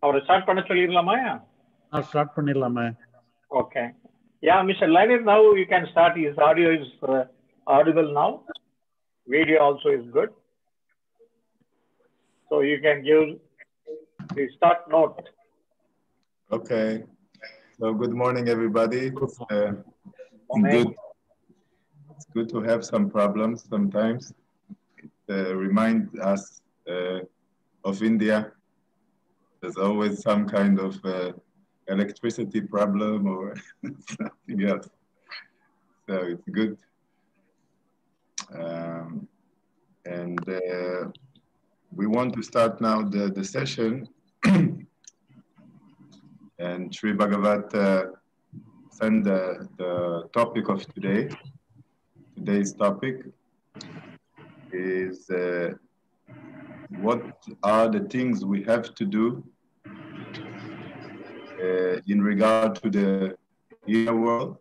அவரை ஸ்டார்ட் பண்ண சொல்லிடலாமாயா? Start பண்ணிடலாமே. Okay. Yeah, Mr. Leonard, now you can start. His audio is audible now. Video also is good. So you can give the start note. Okay. So good morning, everybody. It's good to have some problems sometimes. It reminds us of India. There's always some kind of electricity problem or something else. So it's good. And we want to start now the session. And Sri Bhagavat sent the topic of today. Today's topic is what are the things we have to do in regard to the inner world,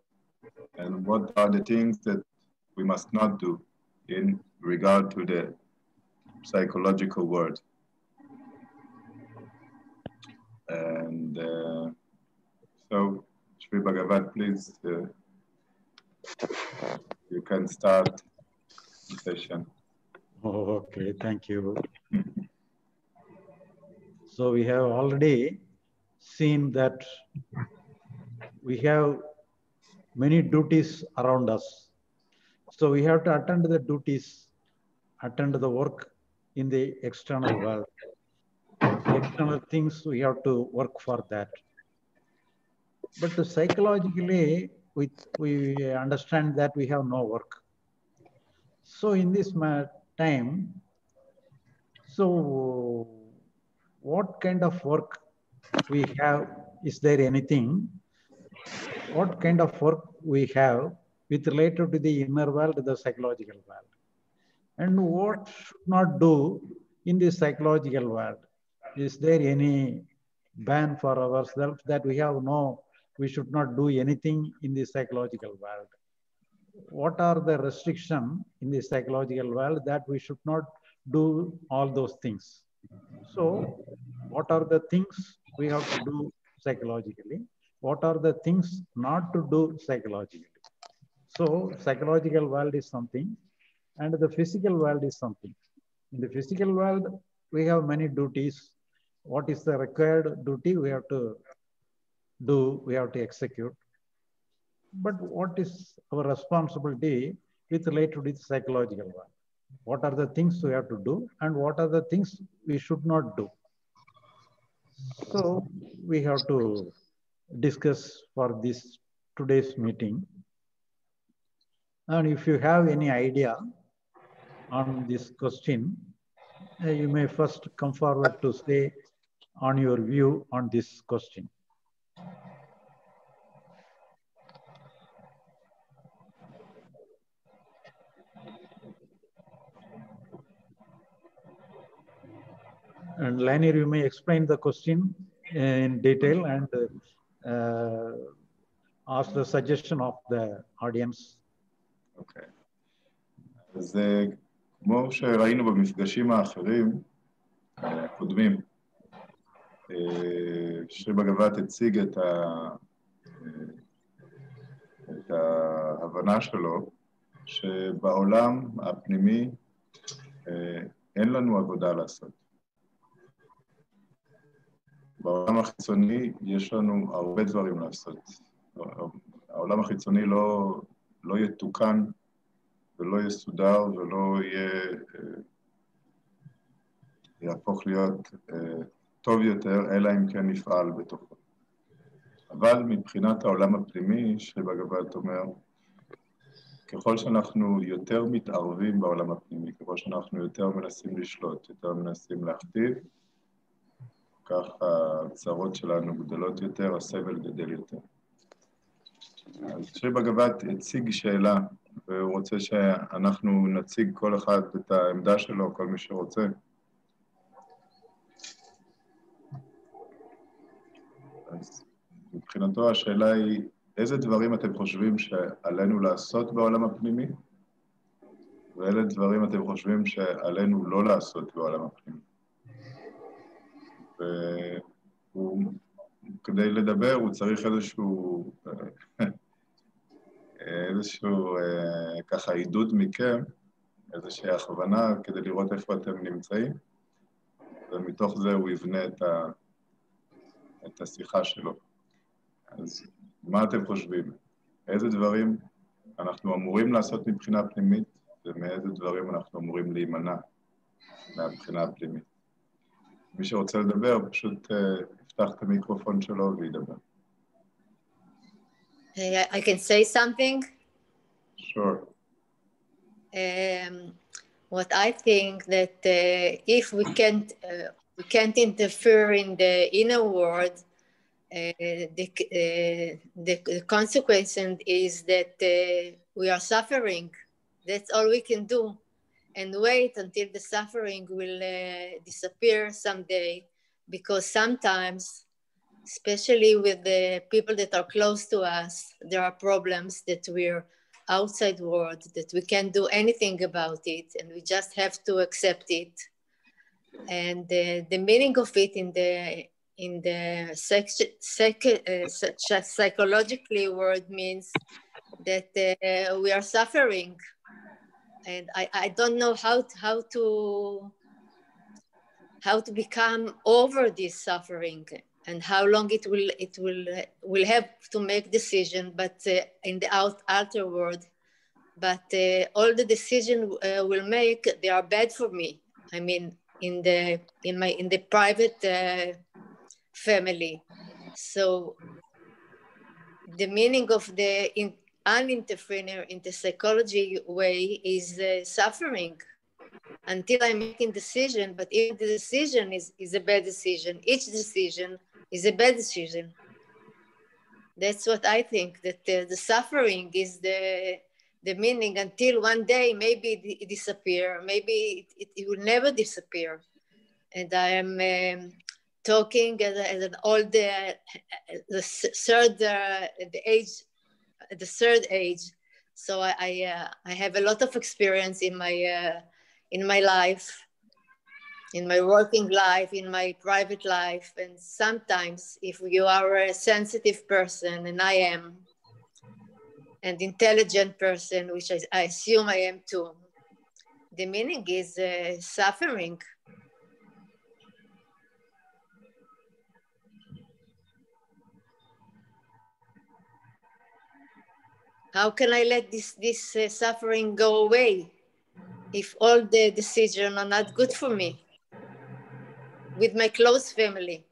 and what are the things that we must not do in regard to the psychological world. And so, Sri Bhagavat, please, you can start the session. Okay, thank you. So we have already seen that we have many duties around us. So we have to attend to the duties, attend to the work in the external world. The external things, we have to work for that. But psychologically, we understand that we have no work. So in this time, so what kind of work we have? Is there anything? What kind of work we have with related to the inner world, the psychological world? And what should not do in the psychological world? Is there any ban for ourselves that we should not do anything in the psychological world? What are the restrictions in the psychological world that we should not do all those things? So what are the things we have to do psychologically? What are the things not to do psychologically? So psychological world is something, and the physical world is something. In the physical world, we have many duties. What is the required duty we have to do, we have to execute. But what is our responsibility with related to the psychological world? What are the things we have to do, and what are the things we should not do? So we have to discuss for this today's meeting. And if you have any idea on this question, you may first come forward to say on your view on this question. And Lanier, you may explain the question in detail and ask the suggestion of the audience. Okay. אז כמו שראינו במפגשים האחרים, הקודמים, שרי בגבת הציג את ההבנה שלו, שבעולם הפנימי אין לנו עבודה לעשות. בעולם החיצוני יש לנו הרבה דברים לעשות. העולם החיצוני לא יתוקן ולא יסודר ולא יהפוך להיות טוב יותר, אלא אם כן נפעל בתוכו. אבל מבחינת העולם הפנימי, שבגבת אומר, ככל שאנחנו יותר מתערבים בעולם הפנימי, ככל שאנחנו יותר מנסים לשלוט, יותר מנסים להכתיב, כך הצרות שלנו גדלות יותר, הסבל גדל יותר. אז שרי בגבת הציג שאלה, והוא רוצה שאנחנו נציג כל אחד את העמדה שלו, כל מי שרוצה. אז מבחינתו השאלה היא, איזה דברים אתם חושבים שעלינו לעשות בעולם הפנימי, ואיזה דברים אתם חושבים שעלינו לא לעשות בעולם הפנימי. כדי לדבר הוא צריך איזשהו ככה עידוד מכם, איזושהי הכוונה כדי לראות איפה אתם נמצאים, ומתוך זה הוא יבנה את השיחה שלו. אז מה אתם חושבים? איזה דברים אנחנו אמורים לעשות מבחינה פנימית, ומאיזה דברים אנחנו אמורים להימנע מהבחינה הפנימית? מי שרוצה לדבר, פשוט יפתח את המיקרופון שלו וידבר. I can say something? Sure. What I think that if we can't interfere in the inner world, the consequence is that we are suffering. That's all we can do, and wait until the suffering will disappear someday, because sometimes, especially with the people that are close to us, there are problems that we're outside world, that we can't do anything about it, and we just have to accept it. And the meaning of it in the psychologically word means that we are suffering, and I don't know how to become over this suffering, and how long it will have to make decision, but in the outer world, but all the decision will make, they are bad for me. I mean, in the private family. So the meaning of the uninterference in the psychology way is suffering until I'm making decision, but if the decision is a bad decision, each decision is a bad decision. That's what I think, that the suffering is the meaning until one day maybe it disappear, maybe it will never disappear. And I am talking at an old, the third age. So I have a lot of experience in my life, in my working life, in my private life. And sometimes if you are a sensitive person, and I am, an intelligent person, which I assume I am too, the meaning is suffering. How can I let this suffering go away if all the decisions are not good for me with my close family?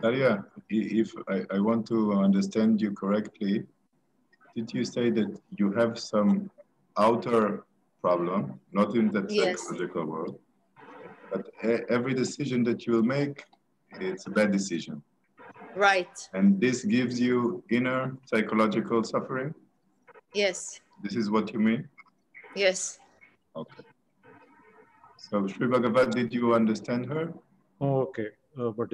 Daria, if I want to understand you correctly, did you say that you have some outer problem, not in the psychological world, but every decision that you will make, it's a bad decision? Right. And this gives you inner psychological suffering? Yes. This is what you mean? Yes. Okay. So Sri Bhagavat, did you understand her? Okay. But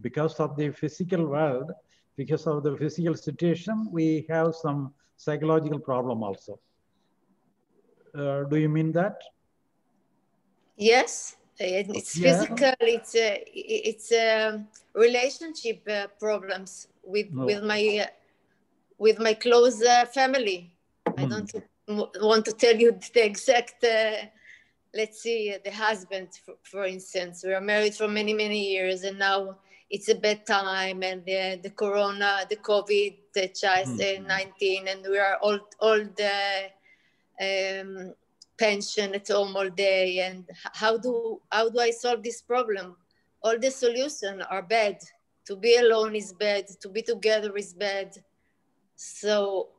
because of the physical world, because of the physical situation, we have some psychological problem also. Do you mean that? Yes, it's physical. It's relationship problems with my close family. I don't want to tell you the exact. Let's see, the husband, for instance, we are married for many, many years, and now it's a bad time, and the corona, the COVID-19, and we are all pension at home all day. And how do I solve this problem? All the solutions are bad. To be alone is bad. To be together is bad. So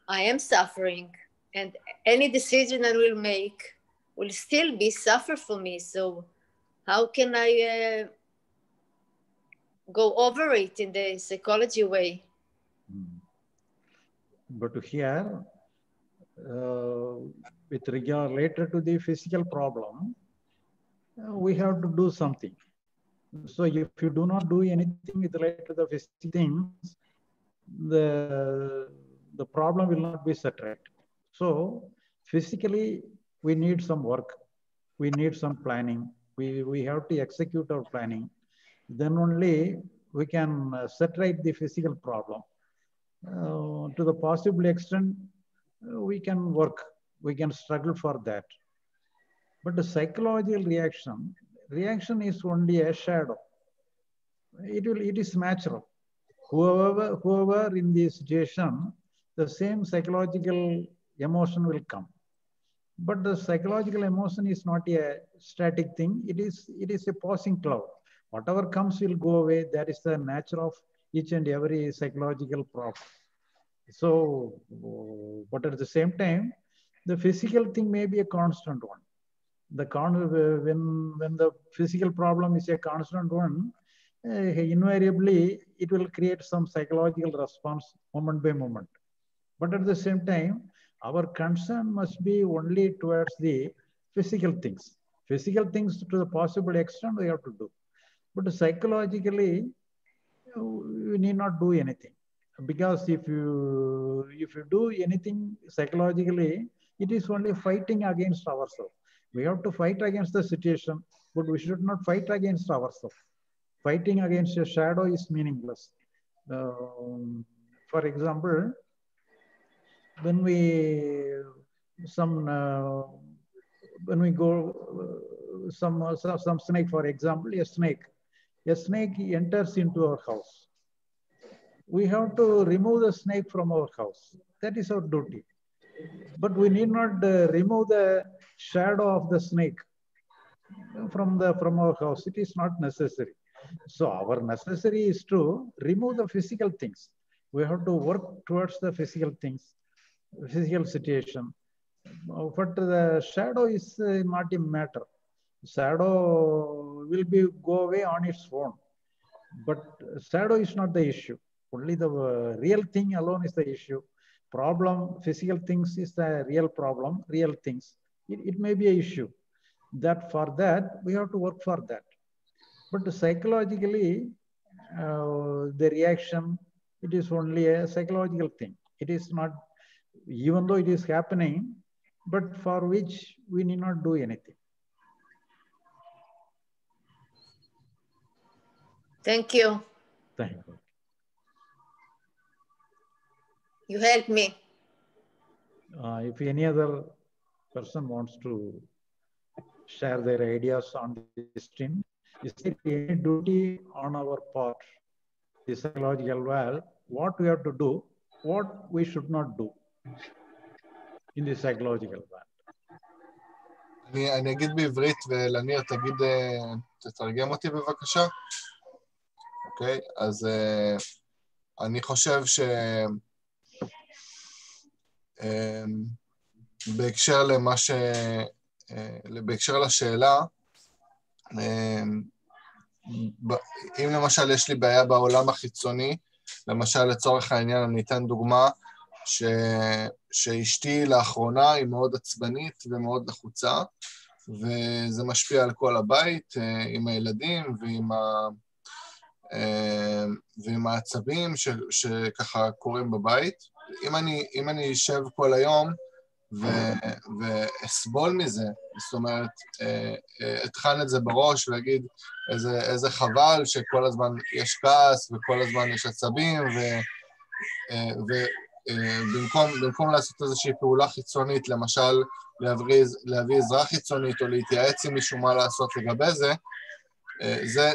I am suffering, and any decision I will make will still be suffer for me. So how can I go over it in the psychology way? But here, with regard later to the physical problem, we have to do something. So if you do not do anything related to the physical things, the problem will not be settled. So physically, we need some work. we need some planning. We have to execute our planning. Then only we can set right the physical problem. To the possible extent, we can work, we can struggle for that. But the psychological reaction is only a shadow. It is natural. Whoever in this situation, the same psychological emotion will come. But the psychological emotion is not a static thing. It is a passing cloud. Whatever comes will go away. That is the nature of each and every psychological problem. So, but at the same time, the physical thing may be a constant one. When the physical problem is a constant one, invariably it will create some psychological response moment by moment. But at the same time, our concern must be only towards the physical things. Physical things to the possible extent we have to do. But psychologically, we need not do anything. Because if you do anything psychologically, it is only fighting against ourselves. We have to fight against the situation, but we should not fight against ourselves. Fighting against a shadow is meaningless. For example, when we go some snake, for example, a snake enters into our house. We have to remove the snake from our house. That is our duty. But we need not remove the shadow of the snake from our house. It is not necessary. So our necessary is to remove the physical things. We have to work towards the physical things, physical situation. But the shadow is not a matter. Shadow will go away on its own. But shadow is not the issue. Only the real thing alone is the issue. Problem, physical things is the real problem, real things. It may be an issue. That for that, we have to work for that. But psychologically, the reaction, it is only a psychological thing. It is not, even though it is happening, but for which we need not do anything. Thank you. Thank you. You helped me. If any other person wants to share their ideas on this stream, is there any duty on our part, the psychological well, what we have to do, what we should not do in the psychological well? אני אגיד בעברית, ולניר, תתרגם אותי בבקשה. אוקיי, אז אני חושב בהקשר בהקשר לשאלה, אם למשל יש לי בעיה בעולם החיצוני, למשל לצורך העניין אני אתן דוגמה שאשתי לאחרונה היא מאוד עצבנית ומאוד לחוצה, וזה משפיע על כל הבית, עם הילדים ועם העצבים שככה קורים בבית. אם אני אשב כל היום ואסבול מזה, זאת אומרת, אתחן את זה בראש ואגיד איזה חבל שכל הזמן יש כעס וכל הזמן יש עצבים, ובמקום לעשות איזושהי פעולה חיצונית, למשל להביא עזרה חיצונית או להתייעץ עם מישהו מה לעשות לגבי זה,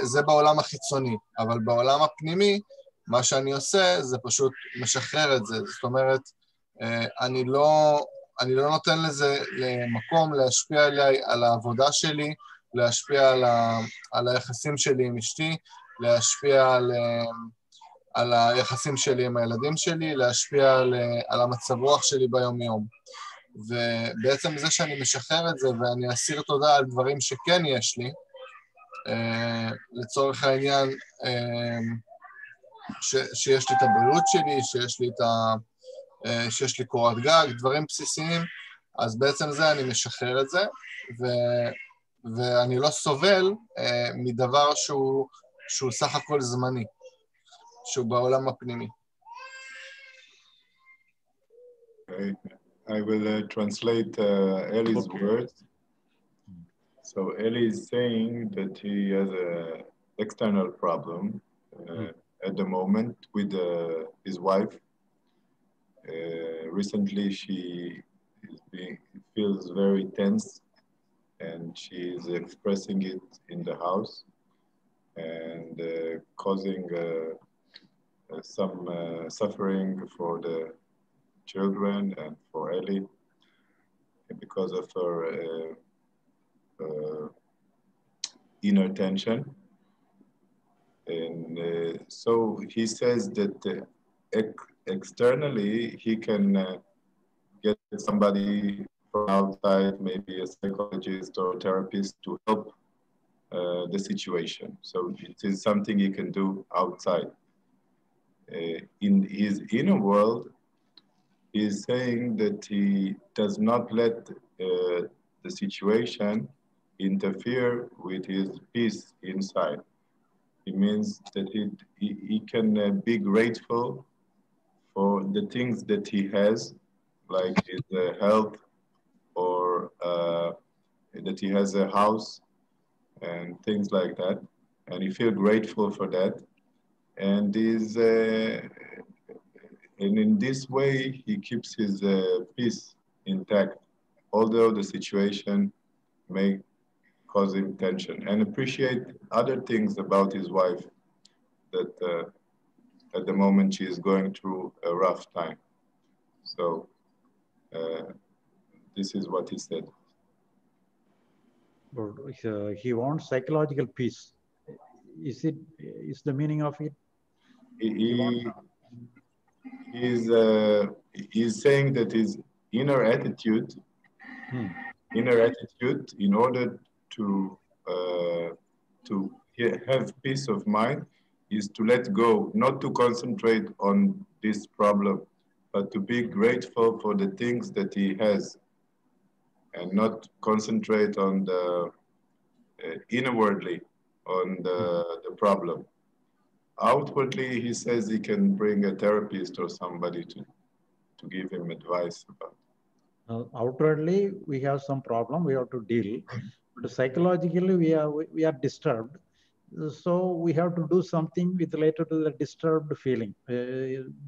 זה בעולם החיצוני. אבל בעולם הפנימי, מה שאני עושה זה פשוט משחרר את זה. זאת אומרת, אני לא נותן לזה למקום להשפיע עליי, על העבודה שלי, להשפיע על היחסים שלי עם אשתי, להשפיע על היחסים שלי עם הילדים שלי, להשפיע על המצב רוח שלי ביום יום. ובעצם זה שאני משחרר את זה ואני אסיר תודה על דברים שכן יש לי, לצורך העניין, שיש לי את הבריאות שלי, שיש לי קורת גג, דברים בסיסיים, אז בעצם זה אני משחרר את זה, ואני לא סובל מדבר שהוא סך הכל זמני, שהוא בעולם הפנימי. Okay. I will translate Eli's words. So Eli is saying that he has an external problem at the moment with his wife. Recently, she feels very tense, and she is expressing it in the house and causing some suffering for the children and for Ellie because of her inner tension. And so he says that externally he can get somebody from outside, maybe a psychologist or a therapist, to help the situation. So it is something he can do outside. In his inner world, he is saying that he does not let the situation interfere with his peace inside. It means that he can be grateful for the things that he has, like his health, or that he has a house and things like that. And he feels grateful for that. And and in this way, he keeps his peace intact, although the situation may cause him tension, and appreciate other things about his wife that at the moment she is going through a rough time. So this is what he said. He wants psychological peace. Is the meaning of it? He's saying that his inner attitude, in order to have peace of mind, is to let go, not to concentrate on this problem, but to be grateful for the things that he has, and not concentrate on the inwardly on the problem. Outwardly, he says he can bring a therapist or somebody to give him advice about it. Outwardly, we have some problem we have to deal, but psychologically we are disturbed. So we have to do something with related to the disturbed feeling.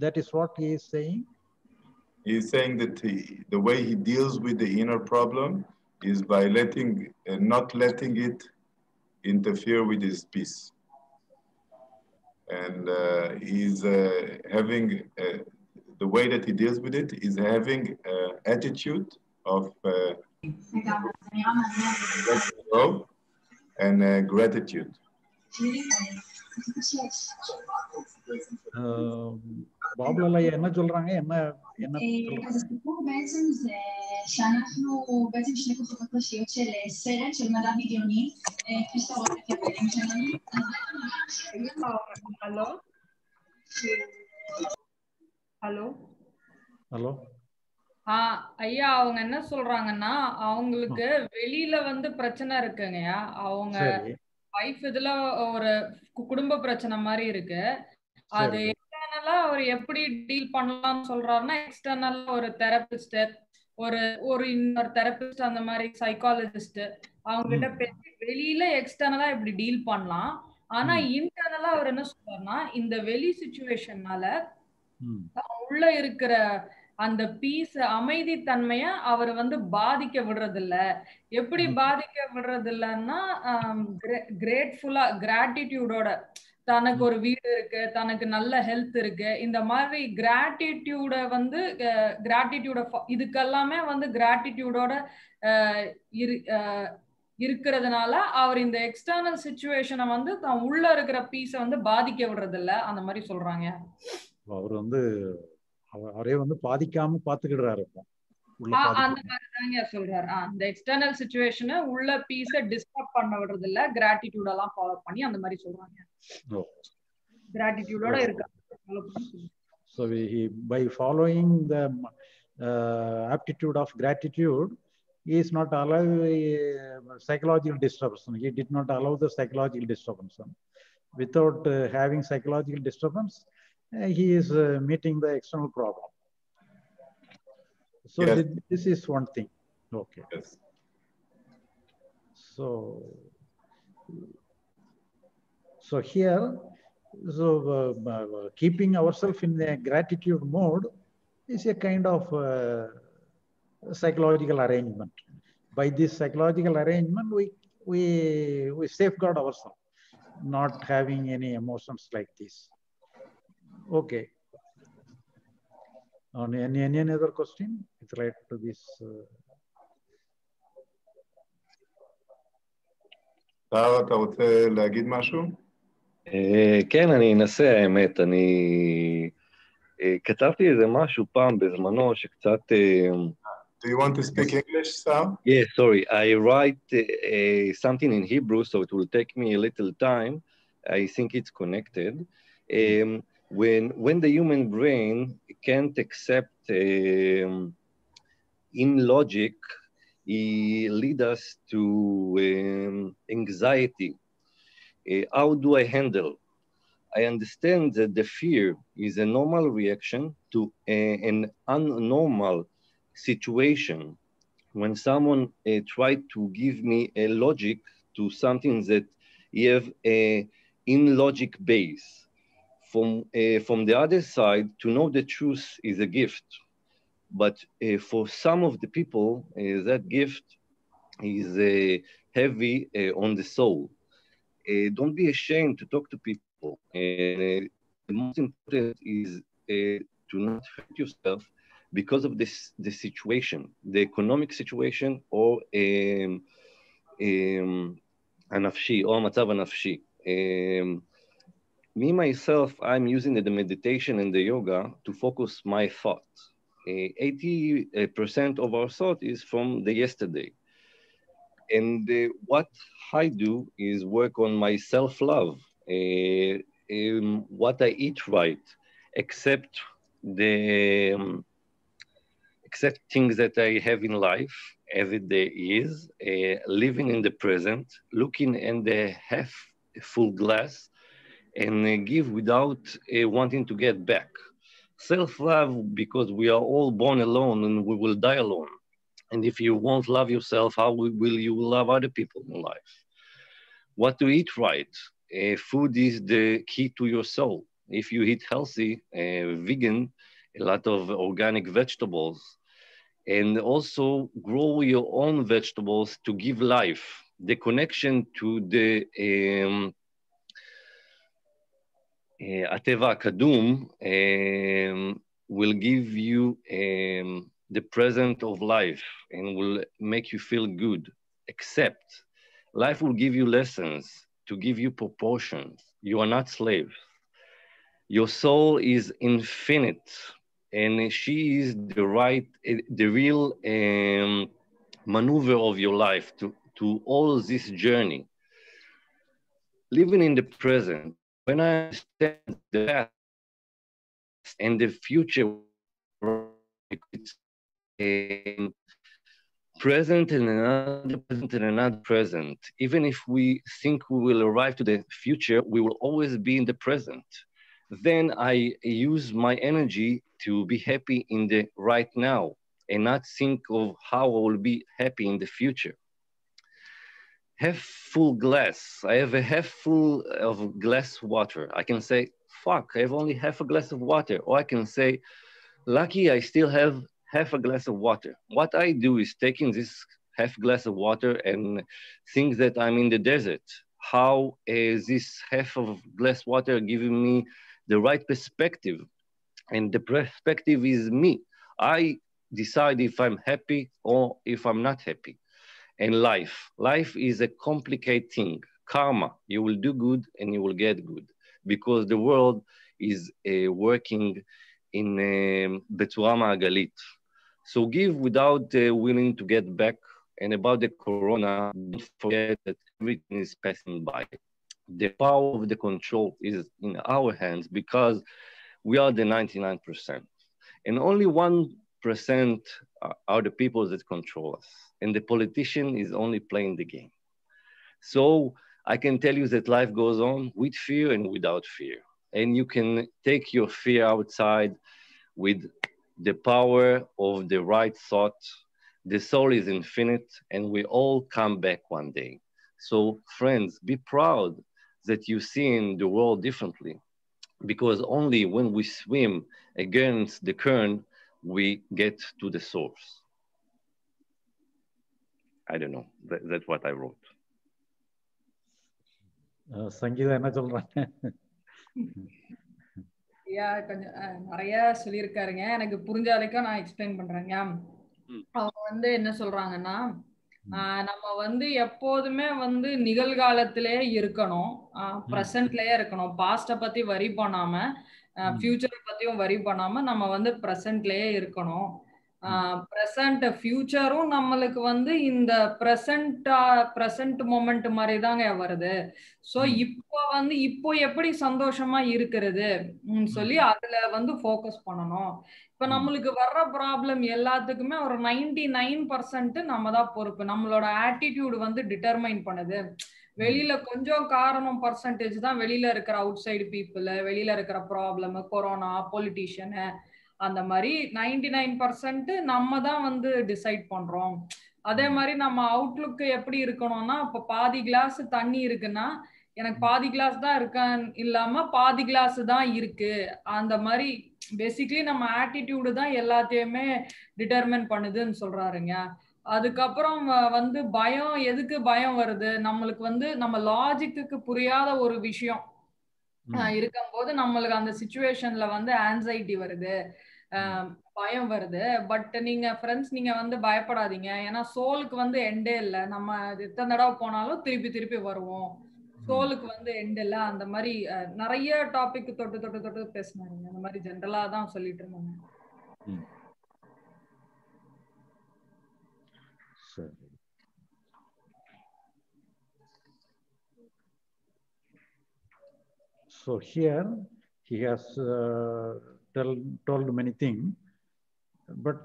That is what he is saying. He's saying that the way he deals with the inner problem is by not letting it interfere with his peace. And he's having, the way that he deals with it is having an attitude of and gratitude. Babla என்ன சொல்றாங்க என்ன הסיפור בעצם זה שאנחנו בעצם שני כוחות ראשיות של סרט של מדע בדיוני, כפי שאתה רואה את הפנים שלנו. Hello ஐயா, அவங்க என்ன சொல்றாங்கன்னா, அவங்களுக்கு வெளியில வந்து பிரச்சனை இருக்குங்கய்யா. அவங்க வைஃப் இதுல ஒரு குடும்ப பிரச்சனை மாதிரி இருக்கு. அது எக்ஸ்டர்னலா அவர் எப்படி டீல் பண்ணலாம்னு சொல்றாருன்னா, எக்ஸ்டர்னலா ஒரு தெரபிஸ்ட், ஒரு இன்னொரு தெரபிஸ்ட், அந்த மாதிரி சைக்காலஜிஸ்ட் அவங்க கிட்ட பேசி வெளியில எக்ஸ்டர்னலா இப்படி டீல் பண்ணலாம். ஆனா இன்டர்னலா அவர் என்ன சொல்றாருன்னா, இந்த வெளி சிச்சுவேஷன்னால உள்ள இருக்கிற அந்த பீஸ் அமைதி தன்மைய அவர் வந்து பாதிக்க விடுறது இல்ல. எப்படி பாதிக்க விடுறது இல்லன்னா, கிரேட்ஃபுல்லா கிராட்டிடியூடோட, தனக்கு ஒரு வீடு இருக்கு, தனக்கு நல்ல ஹெல்த் இருக்கு, இந்த மாதிரி கிராட்டிடியூட வந்து இதுக்கெல்லாமே வந்து கிராட்டிடியூடோட இருக்கிறதுனால அவர் இந்த எக்ஸ்டர்னல் சிச்சுவேஷனை வந்து தான் உள்ள இருக்கிற பீஸ வந்து பாதிக்க விடுறது இல்ல, அந்த மாதிரி சொல்றாங்க. அவர் வந்து அவரே வந்து பாதிக்காம பாத்துக்கிடுறாரு. அந்த மாதிரி தாங்க சொல்றாரு. இந்த எக்ஸ்டர்னல் சிச்சுவேஷனை உள்ள பீஸ டிஸ்டர்ப் பண்ண விடுறது இல்ல, கிராட்டிடியூட் எல்லாம் ஃபாலோ பண்ணி அந்த மாதிரி சொல்றாங்க. கிராட்டிடியூடோட இருக்க. So by following the aptitude of gratitude, he is not allowing psychological disturbance. He did not allow the psychological disturbance. Without having psychological disturbance, he is meeting the external problem. So yes. This is one thing. Okay. Yes. So here, keeping ourselves in the gratitude mode is a kind of psychological arrangement. By this psychological arrangement, we safeguard ourselves, not having any emotions like this. Okay. On any other question related to this? אתה רוצה להגיד משהו? כן, אני אנסה, האמת. אני כתבתי איזה משהו פעם בזמנו שקצת... Do you want to speak English, Sam? Yeah, sorry. I write something in Hebrew, so it will take me a little time. I think it's connected. When the human brain can't accept in logic, it leads us to anxiety. How do I handle? I understand that the fear is a normal reaction to an unnormal situation. When someone tried to give me a logic to something that you have in logic base. From the other side, to know the truth is a gift. But for some of the people, that gift is heavy on the soul. Don't be ashamed to talk to people. The most important is to not hurt yourself because of the situation, the economic situation, or הנפשי, או המצב הנפשי. Me, myself, I'm using the meditation and the yoga to focus my thought. 80% of our thought is from the yesterday. And what I do is work on my self-love, what I eat right, accept things that I have in life as it is, living in the present, looking in the half full glass, and give without wanting to get back. Self-love, because we are all born alone and we will die alone. And if you won't love yourself, how will you love other people in life? What to eat right? Food is the key to your soul. If you eat healthy, vegan, a lot of organic vegetables, and also grow your own vegetables to give life. The connection to the הטבע הקדום will give you the present of life and will make you feel good. Except life will give you lessons to give you proportions. You are not slaves. Your soul is infinite, and she is the real maneuver of your life to all this journey. Living in the present, when I understand the past and the future, it's present and another present. Even if we think we will arrive to the future, we will always be in the present. Then I use my energy to be happy in the right now and not think of how I will be happy in the future. Half full glass. I have a half full of glass water. I can say, fuck, I have only half a glass of water. Or I can say, lucky I still have half a glass of water. What I do is taking this half glass of water and think that I'm in the desert. How is this half of glass water giving me the right perspective? And the perspective is me. I decide if I'm happy or if I'm not happy. And life is a complicated thing. Karma, you will do good and you will get good because the world is working in בצורה מעגלית. So give without willing to get back. And about the corona, don't forget that everything is passing by. The power of the control is in our hands because we are the 99%. And only 1% are the people that control us. And the politician is only playing the game. So I can tell you that life goes on with fear and without fear. And you can take your fear outside with the power of the right thought. The soul is infinite and we all come back one day. So friends, be proud that you see in the world differently, because only when we swim against the current, we get to the source. I don't know, that's what I wrote. Sangeeta என்ன சொல்றாங்க? கொஞ்சம் நிறைய சொல்லியிருக்காருங்க. எனக்கு புரிஞ்ச வரைக்கும் நான் explain பண்றேங்க. அவங்க வந்து என்ன சொல்றாங்கன்னா, நம்ம எப்போதுமே நிகழ்காலத்திலே இருக்கணும், பிரசன்ட்லயே இருக்கணும். பாஸ்ட பத்தி வரி பண்ணாம, ஃபியூச்சரை பத்தியும் வரி பண்ணாம நம்ம பிரசன்ட்லயே இருக்கணும். பிரசன்ட் ஃபியூச்சரும் நம்மளுக்கு இந்த பிரசன்ட் மொமெண்ட் மாதிரி தாங்க வருது. சோ இப்போ எப்படி சந்தோஷமா இருக்கிறது சொல்லி அதுல ஃபோக்கஸ் பண்ணணும். இப்ப நம்மளுக்கு வர்ற ப்ராப்ளம் எல்லாத்துக்குமே ஒரு 99% நம்ம தான் பொறுப்பு. நம்மளோட ஆட்டிடியூட் டிட்டர்மைன் பண்ணுது. வெளியில கொஞ்சம் காரணம் பர்சன்டேஜ் தான் வெளியில இருக்கிற அவுட் சைடு பீப்புள், வெளியில இருக்கிற ப்ராப்ளம், கொரோனா, பொலிட்டீஷியன், அந்த மாதிரி 99% நம்ம தான் டிசைட் பண்றோம். அதே மாதிரி நம்ம அவுட்லுக் எப்படி இருக்கணும்னா, இப்ப பாதி கிளாஸ் தண்ணி இருக்குன்னா எனக்கு பாதி கிளாஸ் தான் இருக்கான்னு இல்லாம பாதி கிளாஸ் தான் இருக்கு. அந்த மாதிரி பேசிக்கலி நம்ம ஆட்டிடியூடு தான் எல்லாத்தையுமே டிட்டர்மின் பண்ணுதுன்னு சொல்றாருங்க. அதுக்கப்புறம் பயம், எதுக்கு பயம் வருது? நம்மளுக்கு நம்ம லாஜிக்கு புரியாத ஒரு விஷயம் இருக்கும்போது நம்மளுக்கு அந்த சிச்சுவேஷன்ல ஆன்சைட்டி வருது, பயம் வருது. பட் நீங்க ஃப்ரெண்ட்ஸ், நீங்க பயப்படாதீங்க. ஏன்னா சோலுக்கு எண்டே இல்லை. நம்ம எத்தனை தடவை போனாலும் திருப்பி திருப்பி வருவோம். சோலுக்கு எண்ட் இல்ல. அந்த மாதிரி நிறைய டாபிக் தொட்டு தொட்டு தொட்டு பேசினாருங்க. அந்த மாதிரி ஜெனரலா தான் சொல்லிட்டு இருந்தாங்க. So here he has told many things, but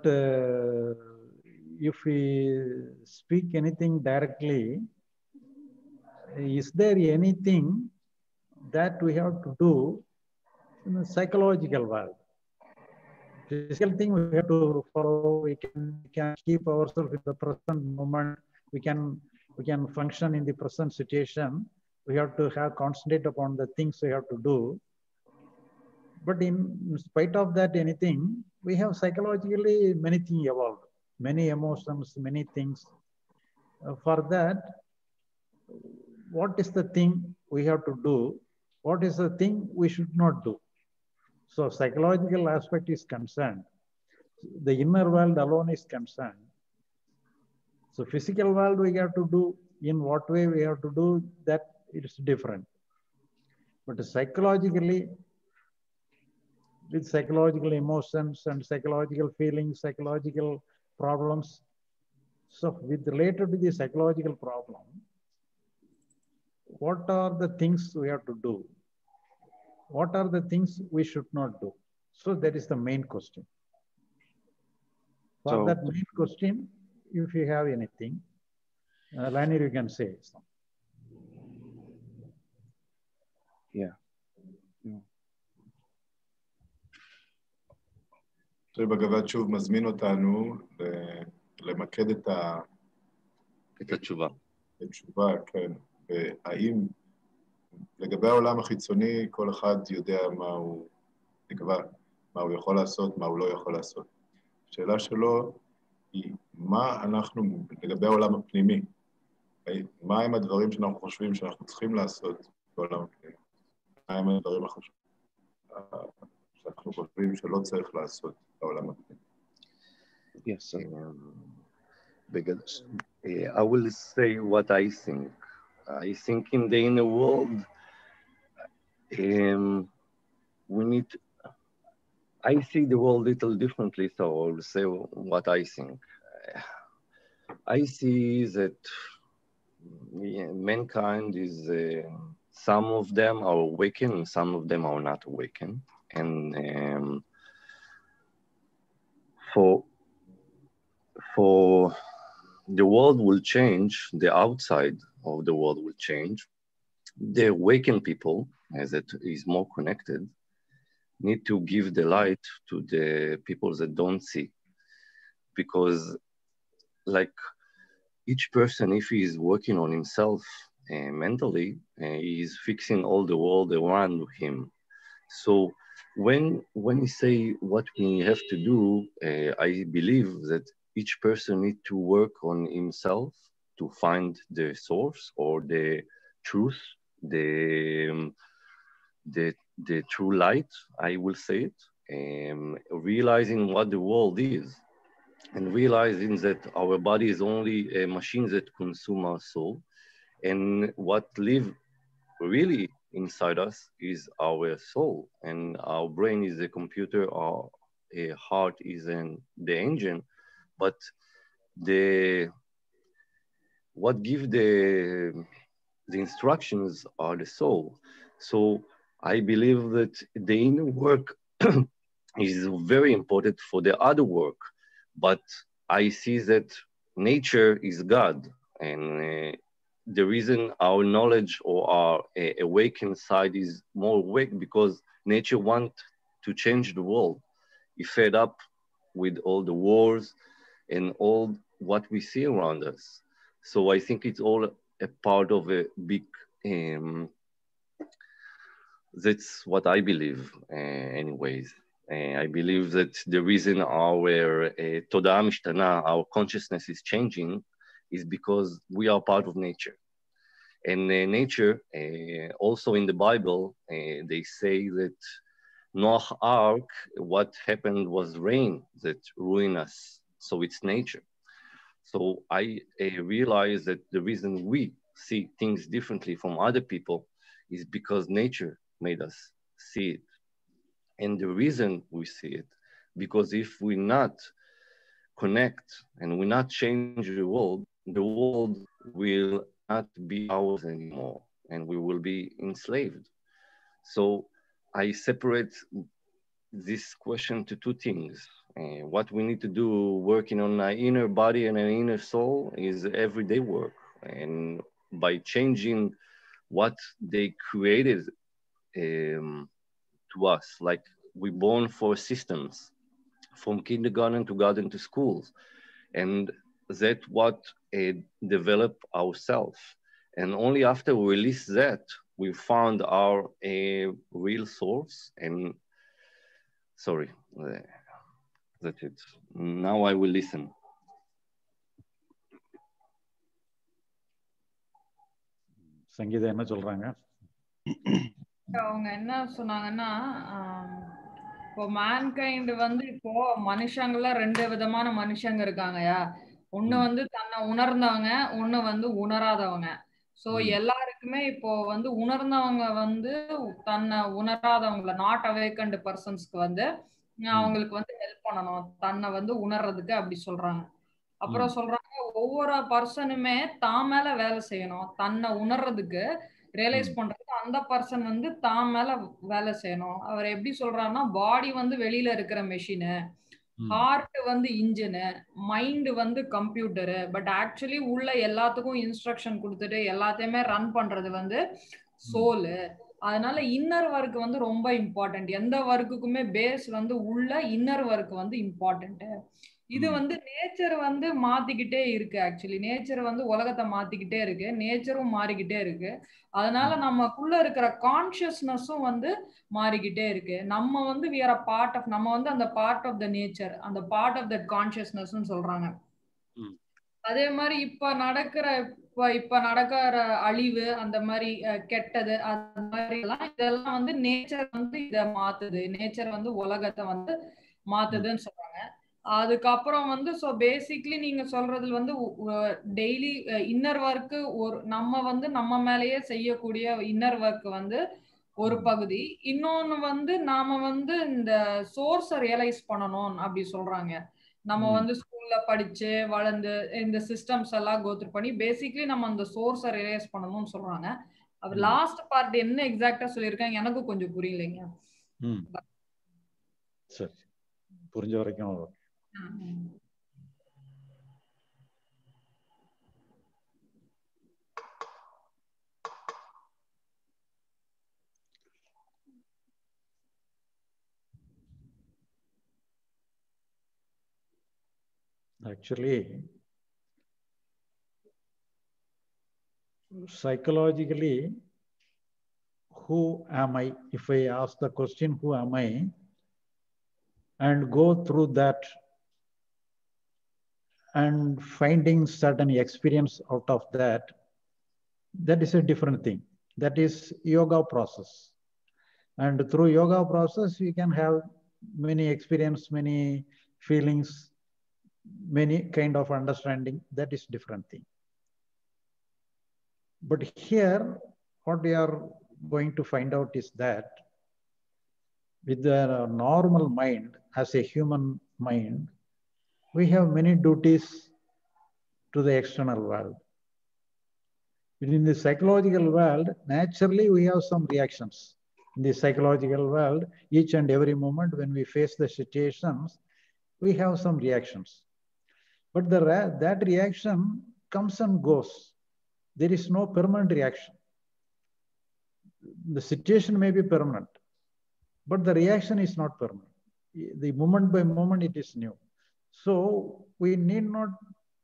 if we speak anything directly, is there anything that we have to do in the psychological world? Physical thing we have to follow. We can keep ourselves in the present moment. We can function in the present situation. We have to concentrate upon the things we have to do. But in spite of that, anything, we have psychologically many things evolved, many emotions, many things. For that, what is the thing we have to do? What is the thing we should not do? So psychological aspect is concerned. The inner world alone is concerned. So physical world we have to do, in what way we have to do that, it is different. But psychologically, with psychological emotions and psychological feelings, psychological problems, so with related to the psychological problem, what are the things we have to do? What are the things we should not do? So that is the main question. For that main question, if you have anything, Lanier, you can say something. Yeah. בגבעת שוב מזמין אותנו למקד את התשובה. התשובה, כן. והאם לגבי העולם החיצוני כל אחד יודע מה הוא יכול לעשות, מה הוא לא יכול לעשות. השאלה שלו היא מה אנחנו, לגבי העולם הפנימי, מה הם הדברים שאנחנו חושבים שאנחנו צריכים לעשות בעולם הפנימי? מה הם הדברים שאנחנו חושבים שלא צריך לעשות בעולם הפנימי? Yes, I will say what I think. I think in the inner world, I see the world a little differently, so I will say what I think. I see that mankind is, some of them are awakened and some of them are not awakened. And for the world will change, the outside of the world will change. The awakened people, as it is more connected, need to give the light to the people that don't see. Because like each person, if he is working on himself mentally, he is fixing all the world around him. So when you say what we have to do, I believe that each person needs to work on himself to find the source or the truth, the the true light, I will say it, realizing what the world is, and realizing that our body is only a machine that consume our soul, and what live really inside us is our soul, and our brain is the computer, our heart is the engine, but the what give the instructions are the soul. So I believe that the inner work is very important for the other work, but I see that nature is God, and the reason our knowledge or our awakened side is more awake because nature want to change the world. He fed up with all the wars and all what we see around us. So I think it's all a part of a big, that's what I believe anyways. I believe that the reason our תודעה משתנה, our consciousness is changing, is because we are part of nature. And nature, also in the Bible, they say that Noah Ark, what happened was rain that ruined us. So it's nature. So I realize that the reason we see things differently from other people is because nature made us see it. And the reason we see it, because if we not connect and we not change the world will not be ours anymore, and we will be enslaved. So I separate this question to two things. What we need to do working on our inner body and an inner soul is everyday work. And by changing what they created to us, like we're born for systems, from kindergarten to garden to schools. And that what develop ourselves. And only after we release that, we found our real source. And sorry, that's it. Now I will listen. Sangeetha என்ன சொல்றாங்க? அவங்க என்ன சொன்னாங்கன்னா, இப்போ mankind வந்து இப்போ மனுஷங்கள ரெண்டு விதமான மனுஷங்க இருக்காங்கயா. ஒண்ணு வந்து தன்னை உணர்ந்தவங்க, ஒண்ணு வந்து உணராதவங்க. சோ எல்லாருக்குமே இப்போ வந்து உணர்ந்தவங்க வந்து தன்னை உணராதவங்கள நாட் அவேக்கன்ட் பர்சன்ஸ்க்கு வந்து அவங்களுக்கு வந்து ஹெல்ப் பண்ணணும், தன்னை வந்து உணர்றதுக்கு அப்படி சொல்றாங்க. அப்புறம் சொல்றாங்க ஒவ்வொரு பர்சனுமே தான் மேல வேலை செய்யணும், தன்னை உணர்றதுக்கு ரியலைஸ் பண்றதுக்கு அந்த பர்சன் வந்து தான் மேல வேலை செய்யணும். அவர் எப்படி சொல்றாருன்னா, பாடி வந்து வெளியில இருக்கிற மெஷினு, ஹார்ட் வந்து இன்ஜினு, மைண்ட் வந்து கம்ப்யூட்டரு, பட் ஆக்சுவலி உள்ள எல்லாத்துக்கும் இன்ஸ்ட்ரக்ஷன் கொடுத்துட்டு எல்லாத்தையுமே ரன் பண்றது வந்து சோலு. அதனால இன்னர் ஒர்க் வந்து ரொம்ப இம்பார்ட்டன்ட். எந்த ஒர்க்குக்குமே பேஸ் வந்து உள்ள இன்னர் ஒர்க் வந்து இம்பார்ட்டன்ட். இது வந்து நேச்சர் வந்து மாத்திக்கிட்டே இருக்கு. ஆக்சுவலி நேச்சர் வந்து உலகத்தை மாத்திக்கிட்டே இருக்கு, நேச்சரும் மாறிக்கிட்டே இருக்கு. அதனால நமக்குள்ள இருக்கிற கான்சியஸ்னஸும் வந்து மாறிக்கிட்டே இருக்கு. நம்ம வந்து we are a part of, நம்ம வந்து அந்த பார்ட் ஆஃப் த நேச்சர், அந்த பார்ட் ஆஃப் தட் கான்சியஸ்னஸ் சொல்றாங்க. அதே மாதிரி இப்ப நடக்கிற அழிவு, அந்த மாதிரி கெட்டது, அந்த மாதிரி எல்லாம் இதெல்லாம் வந்து நேச்சர் வந்து இத மாத்துது, நேச்சர் வந்து உலகத்தை வந்து மாத்துதுன்னு சொல்றாங்க. அதுக்கப்புறம் வந்து சோ பேசிக்லி நீங்க சொல்றதுல வந்து டெய்லி இன்னர் ஒர்க் நம்ம வந்து நம்ம மேலேயே செய்யக்கூடிய இன்னர் ஒர்க் வந்து ஒரு பகுதி. இன்னொன்னு வந்து நாம வந்து இந்த சோர்ஸை ரியலைஸ் பண்ணணும் அப்படி சொல்றாங்க. நம்ம வந்து ஸ்கூல்ல படிச்சு வளர்ந்து இந்த சிஸ்டம்ஸ் எல்லாம் கோத்ரூ பண்ணி பேசிக்லி நம்ம அந்த சோர்ஸை ரியலைஸ் பண்ணணும்னு சொல்றாங்க. அவர் லாஸ்ட் பார்ட் என்ன எக்ஸாக்டா சொல்லியிருக்காங்க எனக்கு கொஞ்சம் புரியலைங்க. சரி, புரிஞ்ச வரைக்கும். Actually, psychologically, who am I? If I ask the question, who am I? And go through that and finding certain experience out of that, that is a different thing. That is yoga process. And through yoga process, you can have many experience, many feelings, many kind of understanding. That is different thing. But here, what we are going to find out is that with the normal mind, as a human mind, we have many duties to the external world. In the psychological world, naturally, we have some reactions. In the psychological world, each and every moment when we face the situations, we have some reactions. But that reaction comes and goes. There is no permanent reaction. The situation may be permanent, but the reaction is not permanent. The moment by moment, it is new. So we need not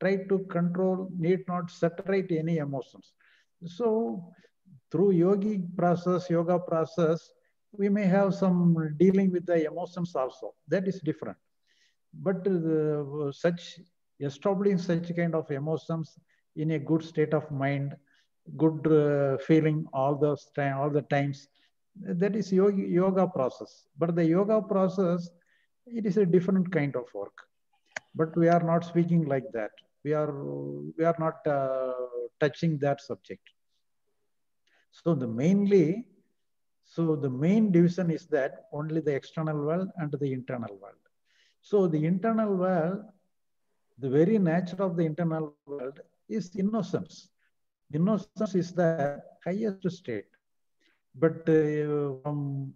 try to control, need not separate any emotions. So through yoga process, we may have some dealing with the emotions also. That is different. But establishing such kind of emotions in a good state of mind, good feeling all the times, that is yoga process. But the yoga process, it is a different kind of work. But we are not speaking like that. We are not touching that subject. So the main division is that only the external world and the internal world. So the internal world, the very nature of the internal world is innocence. Innocence is the highest state. But from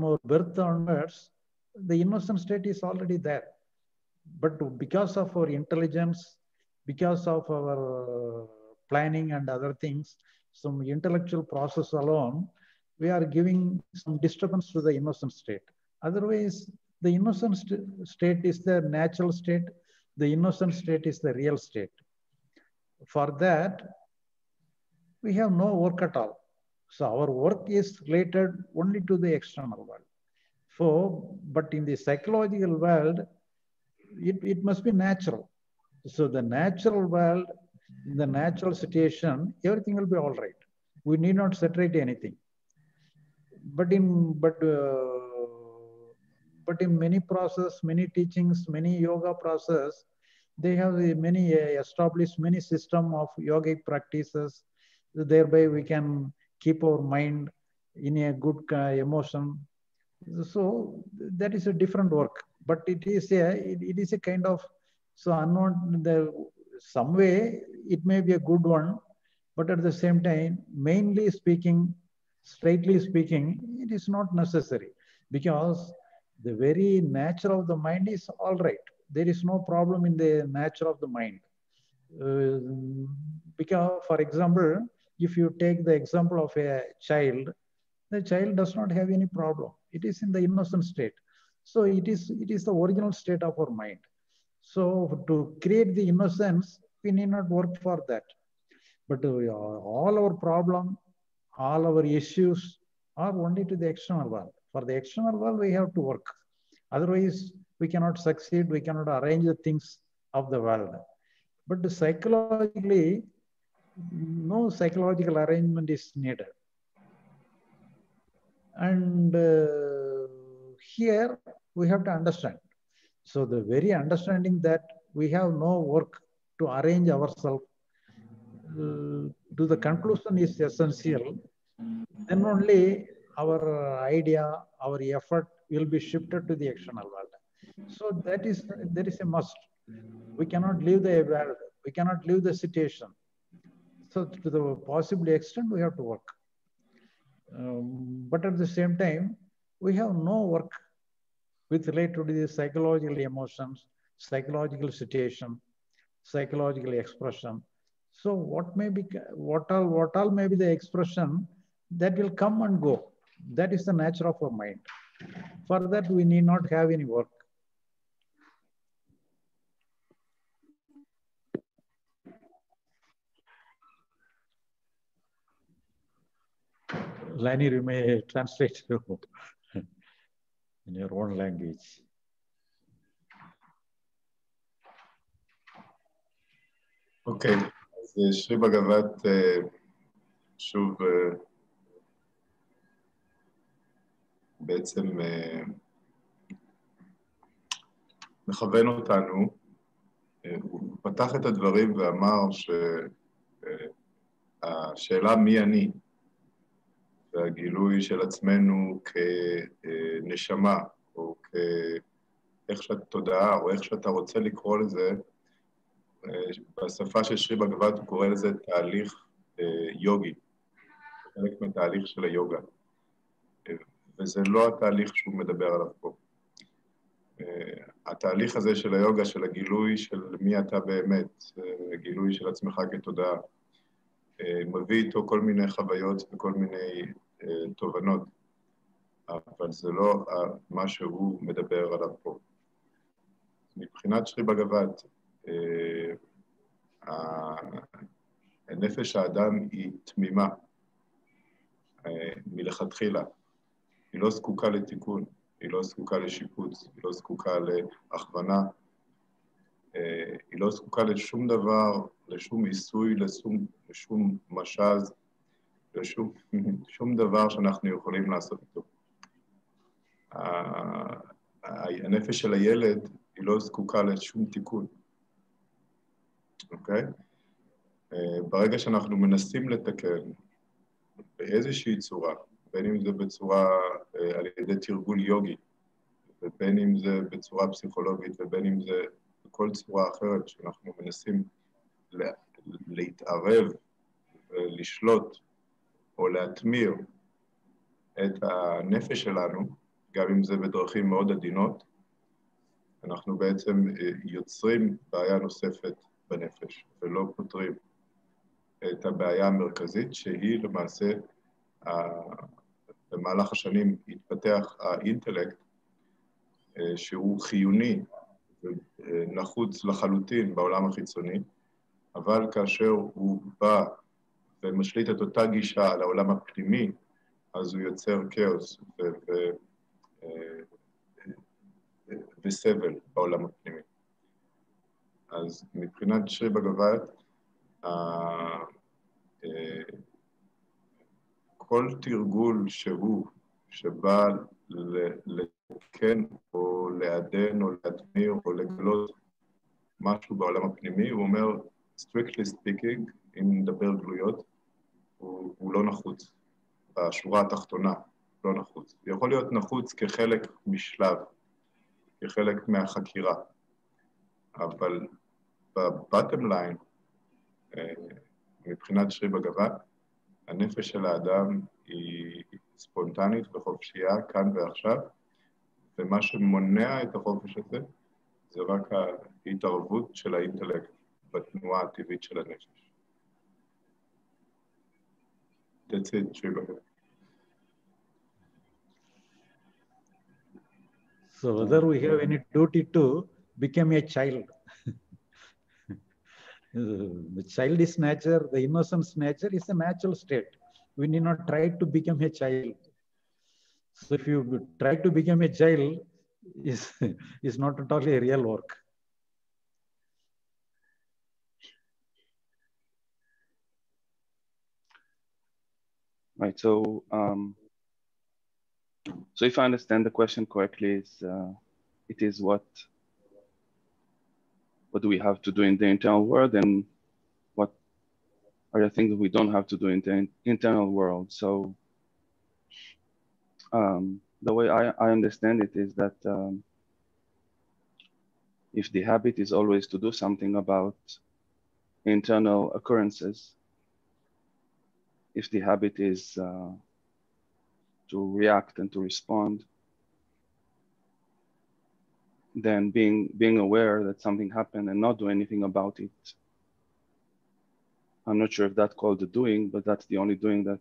our birth onwards, the innocent state is already there. But because of our intelligence, because of our planning and other things, some intellectual process alone, we are giving some disturbance to the innocent state. Otherwise, the innocent state is the natural state. The innocent state is the real state. For that, we have no work at all. So our work is related only to the external world. But in the psychological world, it must be natural. So the natural world, in the natural situation, everything will be all right. We need not separate anything. But in many process, many teachings, many yoga process, they have many established many system of yogic practices. Thereby we can keep our mind in a good emotion. So that is a different work. But it is a kind of, so unknown, some way it may be a good one, but at the same time, mainly speaking, straightly speaking, it is not necessary, because the very nature of the mind is all right. There is no problem in the nature of the mind. Because, for example, if you take the example of a child, the child does not have any problem. It is in the innocent state. So it is the original state of our mind. So to create the innocence, we need not work for that. But all our problem, all our issues are only to the external world. For the external world, we have to work. Otherwise, we cannot succeed. We cannot arrange the things of the world. But psychologically, no psychological arrangement is needed. And here we have to understand. So the very understanding that we have no work to arrange ourselves to the conclusion is essential. Then only our idea, our effort will be shifted to the external world. So there is a must. We cannot leave the world. We cannot leave the situation. So to the possible extent, we have to work. But at the same time, we have no work with related to the psychological emotions, psychological situation, psychological expression. So what all may be the expression that will come and go. That is the nature of our mind. For that, we need not have any work. Lani, you may translate in your own language. אוקיי, אז שרי בגבת שוב בעצם מכוון אותנו. הוא פתח את הדברים ואמר שהשאלה מי אני והגילוי של עצמנו כנשמה או כאיך שאת תודעה או איך שאתה רוצה לקרוא לזה, בשפה של שרי בגבת הוא קורא לזה תהליך יוגי, חלק מתהליך של היוגה, וזה לא התהליך שהוא מדבר עליו פה. התהליך הזה של היוגה, של הגילוי של מי אתה באמת, הגילוי של עצמך כתודעה, מביא איתו כל מיני חוויות וכל מיני תובנות, אבל זה לא מה שהוא מדבר עליו פה. מבחינת שרי בגבת, הנפש האדם היא תמימה מלכתחילה, היא לא זקוקה לתיקון, היא לא זקוקה לשיפוץ, היא לא זקוקה להכוונה, היא לא זקוקה לשום דבר, לשום עיסוי, לשום משז, לשום דבר שאנחנו יכולים לעשות איתו. הנפש של הילד היא לא זקוקה לשום תיקון, אוקיי? ברגע שאנחנו מנסים לתקן באיזושהי צורה, בין אם זה בצורה על ידי תרגול יוגי, ובין אם זה בצורה פסיכולוגית, ובין אם זה בכל צורה אחרת שאנחנו מנסים להתערב ולשלוט או להתמיר את הנפש שלנו, גם אם זה בדרכים מאוד עדינות, אנחנו בעצם יוצרים בעיה נוספת בנפש, ולא פותרים את הבעיה המרכזית, שהיא למעשה, במהלך השנים התפתח האינטלקט, שהוא חיוני ונחוץ לחלוטין בעולם החיצוני, אבל כאשר הוא בא ומשליט את אותה גישה על העולם הפנימי, אז הוא יוצר כאוס וסבל בעולם הפנימי. אז מבחינת שרי בגבת, כל תרגול שבא לתקן או לעדן או להדמיר או לגלות משהו בעולם הפנימי, הוא אומר, strictly speaking, אם נדבר גלויות, הוא לא נחוץ. בשורה התחתונה, לא נחוץ. הוא יכול להיות נחוץ כחלק משלב, כחלק מהחקירה, אבל בבטם ליין, מבחינת שרי בגבת, הנפש של האדם היא ספונטנית וחופשייה כאן ועכשיו, ומה שמונע את החופש הזה, זה רק ההתערבות של האינטלקט בתנועה הטבעית של הנפש. That's it, שרי בגבת. So whether we have any duty to become a child. The childish nature, the innocence nature is a natural state. We need not try to become a child. So if you try to become a child, is not at all a real work. Right. So, so if I understand the question correctly, it is what do we have to do in the internal world, and what are the things that we don't have to do in the internal world? So the way I understand it is that if the habit is always to do something about internal occurrences, if the habit is to react and to respond, then being aware that something happened and not do anything about it. I'm not sure if that's called the doing, but that's the only doing that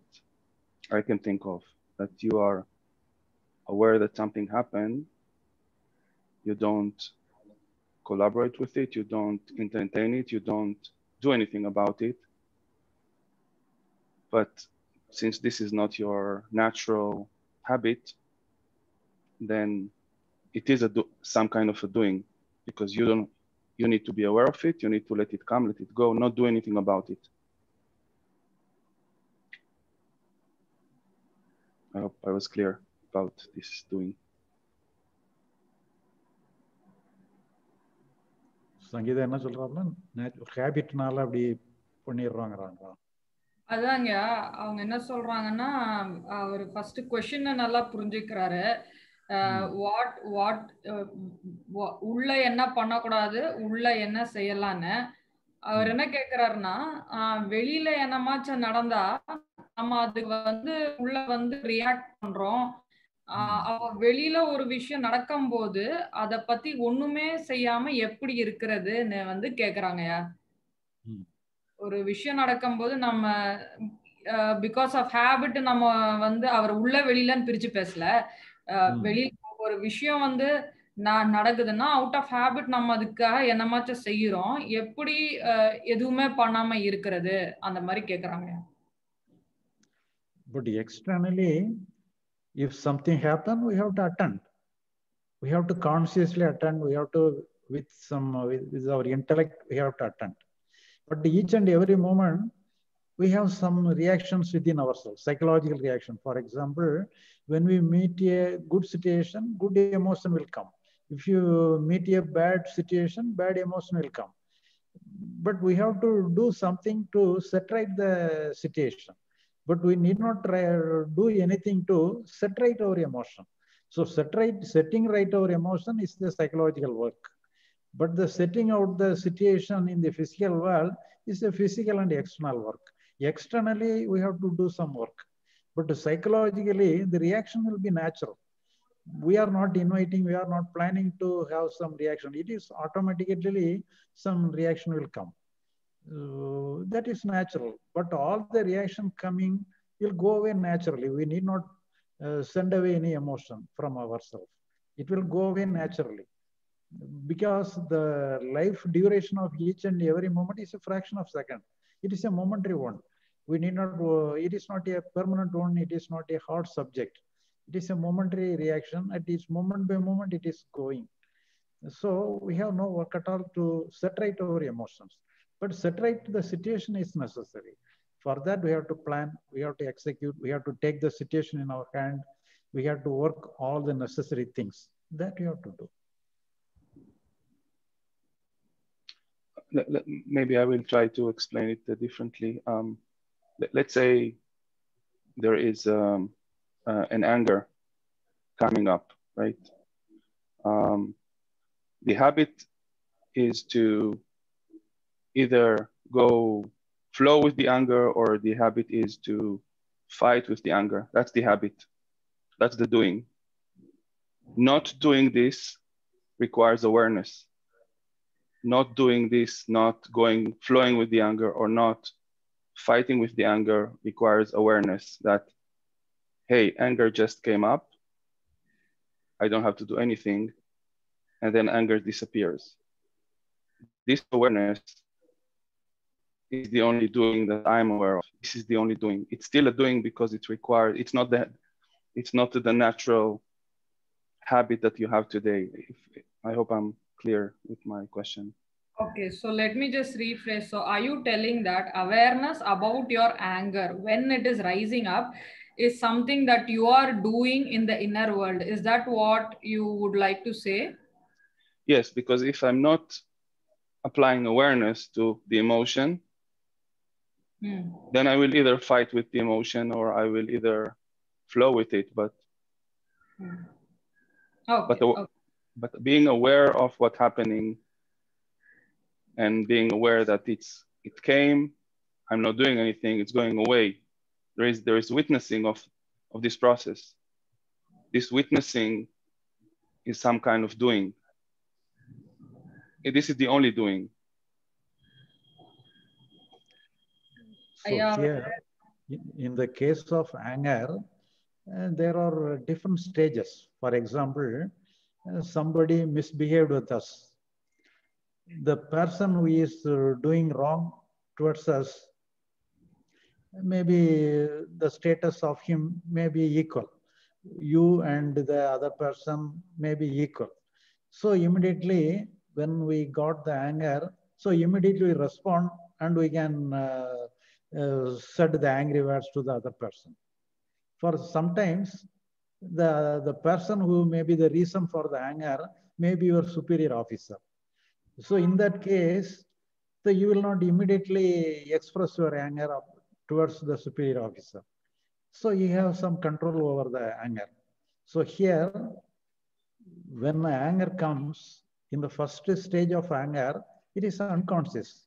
I can think of, that you are aware that something happened, you don't collaborate with it, you don't entertain it, you don't do anything about it, but since this is not your natural habit, then it is some kind of a doing, because you need to be aware of it. You need to let it come, let it go, not do anything about it. I hope I was clear about this doing. Sangeetha என்ன சொல்றாங்க, ஹேபிட்னால அப்படி பண்ணிடுறாங்கறாங்க. அதாங்க அவங்க என்ன சொல்றாங்கன்னா, அவர் first question நல்லா புரிஞ்சுக்கிறாரு. What உள்ள என்ன பண்ணக்கூடாது, உள்ள என்ன செய்யலான்னு. அவர் என்ன கேக்குறாருன்னா, வெளியில என்னமாச்சும் நடந்தா நம்ம அதுக்கு வந்து உள்ள வந்து ரியாக்ட் பண்றோம். வெளியில ஒரு விஷயம் நடக்கும்போது அத பத்தி ஒண்ணுமே செய்யாம எப்படி இருக்கிறதுன்னு வந்து கேக்குறாங்கயா. ஒரு விஷயம் நடக்கும்போது நம்ம பிகாஸ் ஆஃப் ஹேபிட் நம்ம வந்து அவர் உள்ள வெளியிலன்னு பிரிச்சு பேசல. வெளியில ஒரு விஷயம் வந்து நடக்குதுன்னா அவுட் ஆஃப் ஹேபிட் நம்ம அதுக்காக என்னமாச்சும் செய்யறோம், எப்படி எதுவுமே பண்ணாம இருக்கிறது அந்த மாதிரி கேக்குறாங்க. But externally, if something happens, we have to attend. We have to consciously attend. We have to, with our intellect, we have to attend. But each and every moment, we have some reactions within ourselves, psychological reaction. For example, when we meet a good situation, good emotion will come. If you meet a bad situation, bad emotion will come. But we have to do something to set right the situation. But we need not do anything to set right our emotion. So setting right our emotion is the psychological work. But the setting out the situation in the physical world is a physical and external work. Externally, we have to do some work. But psychologically, the reaction will be natural. We are not inviting, we are not planning to have some reaction. It is automatically some reaction will come. That is natural. But all the reaction coming will go away naturally. We need not send away any emotion from ourselves. It will go away naturally. Because the life duration of each and every moment is a fraction of a second. It is a momentary one. We need not, it is not a permanent one. It is not a hard subject. It is a momentary reaction. It is moment by moment, it is going. So we have no work at all to set right our emotions. But set right the situation is necessary. For that, we have to plan, we have to execute, we have to take the situation in our hand. We have to work all the necessary things that we have to do. Maybe I will try to explain it differently. Let's say there is an anger coming up, right? The habit is to either go flow with the anger, or the habit is to fight with the anger. That's the habit. That's the doing. Not doing this requires awareness. Not doing this, not flowing with the anger, or not fighting with the anger requires awareness that, hey, anger just came up. I don't have to do anything. And then anger disappears. This awareness is the only doing that I'm aware of. This is the only doing. It's still a doing because it's required. It's not the natural habit that you have today. I hope I'm clear with my question. Okay, so let me just rephrase. So are you telling that awareness about your anger when it is rising up is something that you are doing in the inner world? Is that what you would like to say? Yes, because if I'm not applying awareness to the emotion, then I will either fight with the emotion or I will either flow with it. But but being aware of what's happening and being aware that it came, I'm not doing anything, it's going away. There is witnessing of this process. This witnessing is some kind of doing. This is the only doing. So here, in the case of anger, there are different stages. For example, somebody misbehaved with us. The person who is doing wrong towards us maybe the status of him may be equal. You and the other person may be equal. So immediately when we got the anger, so immediately we respond and we can said the angry words to the other person. For sometimes the person who may be the reason for the anger may be your superior officer. So in that case, so you will not immediately express your anger towards the superior officer. So you have some control over the anger. So here, when anger comes, in the first stage of anger, it is unconscious.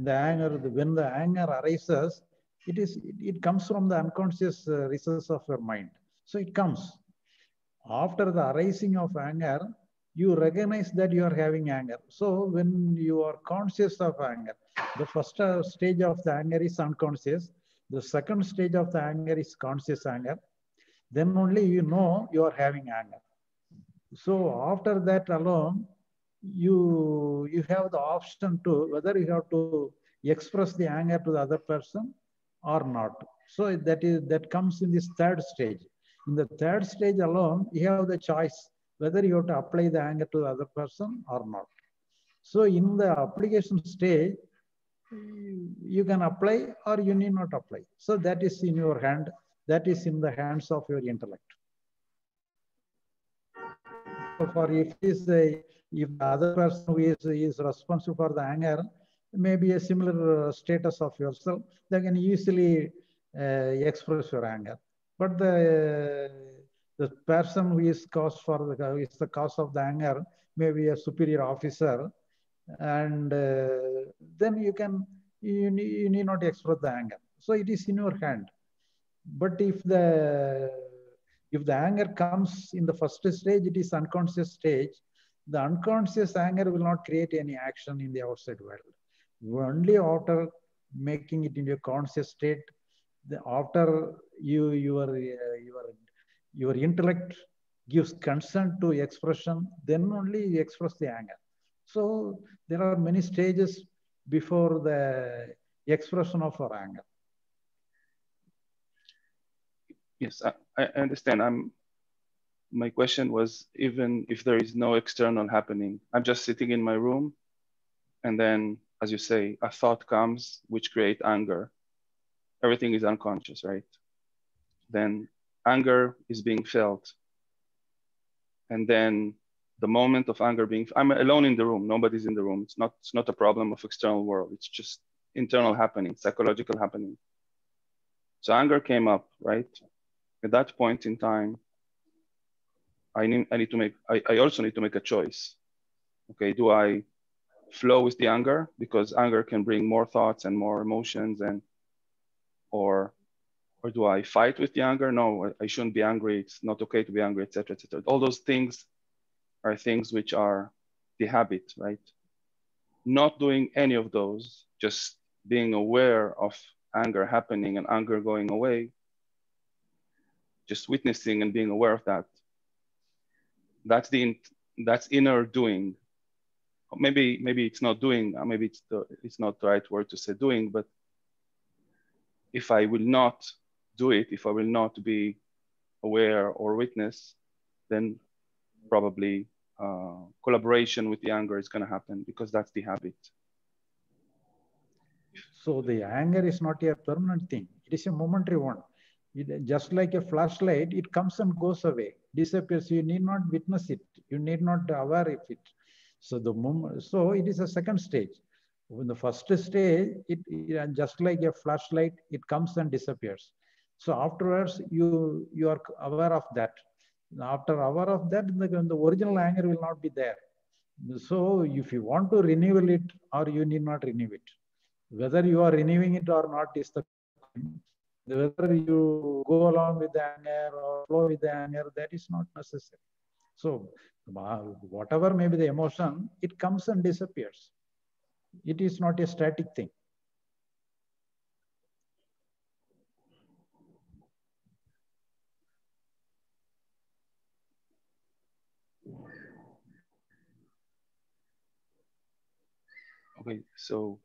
The anger, when the anger arises, it comes from the unconscious recesses of your mind. So it comes. After the arising of anger, you recognize that you are having anger. So when you are conscious of anger, the first stage of the anger is unconscious. The second stage of the anger is conscious anger. Then only you know you are having anger. So after that alone, you have the option to whether you have to express the anger to the other person or not. So that comes in this third stage. In the third stage alone, you have the choice whether you have to apply the anger to the other person or not. So in the application stage, you can apply or you need not apply. So that is in your hand. That is in the hands of your intellect. So for if the other person who is responsible for the anger, maybe a similar status of yourself, they can easily express your anger. But the person who is the cause of the anger, maybe a superior officer, and then you need not express the anger. So it is in your hand. But if the anger comes in the first stage, it is unconscious stage. The unconscious anger will not create any action in the outside world. Only after making it into a conscious state, after your intellect gives consent to expression, then only you express the anger. So there are many stages before the expression of our anger. Yes, I understand. My question was, even if there is no external happening, I'm just sitting in my room, and then, as you say, a thought comes which creates anger. Everything is unconscious, right? Then anger is being felt. And then the moment of anger I'm alone in the room, nobody's in the room. It's not a problem of external world. It's just internal happening, psychological happening. So anger came up, right? At that point in time, I also need to make a choice. Okay, do I flow with the anger? Because anger can bring more thoughts and more emotions, or do I fight with the anger? No, I shouldn't be angry. It's not okay to be angry, etc., etc. All those things are things which are the habit, right? Not doing any of those, just being aware of anger happening and anger going away, just witnessing and being aware of that. That's inner doing. Maybe it's not doing. Maybe it's not the right word to say doing. But if I will not do it, if I will not be aware or witness, then probably collaboration with the anger is going to happen, because that's the habit. So the anger is not a permanent thing. It is a momentary one. Just like a flashlight, it comes and goes away, disappears. You need not witness it. You need not aware of it. So it is a second stage. In the first stage, it just like a flashlight, it comes and disappears. So afterwards, you are aware of that. After aware of that, the original anger will not be there. So if you want to renew it, or you need not renew it. Whether you are renewing it or not is the question. Whether you go along with the anger or flow with the anger, that is not necessary. So whatever may be the emotion, it comes and disappears. It is not a static thing. Okay, so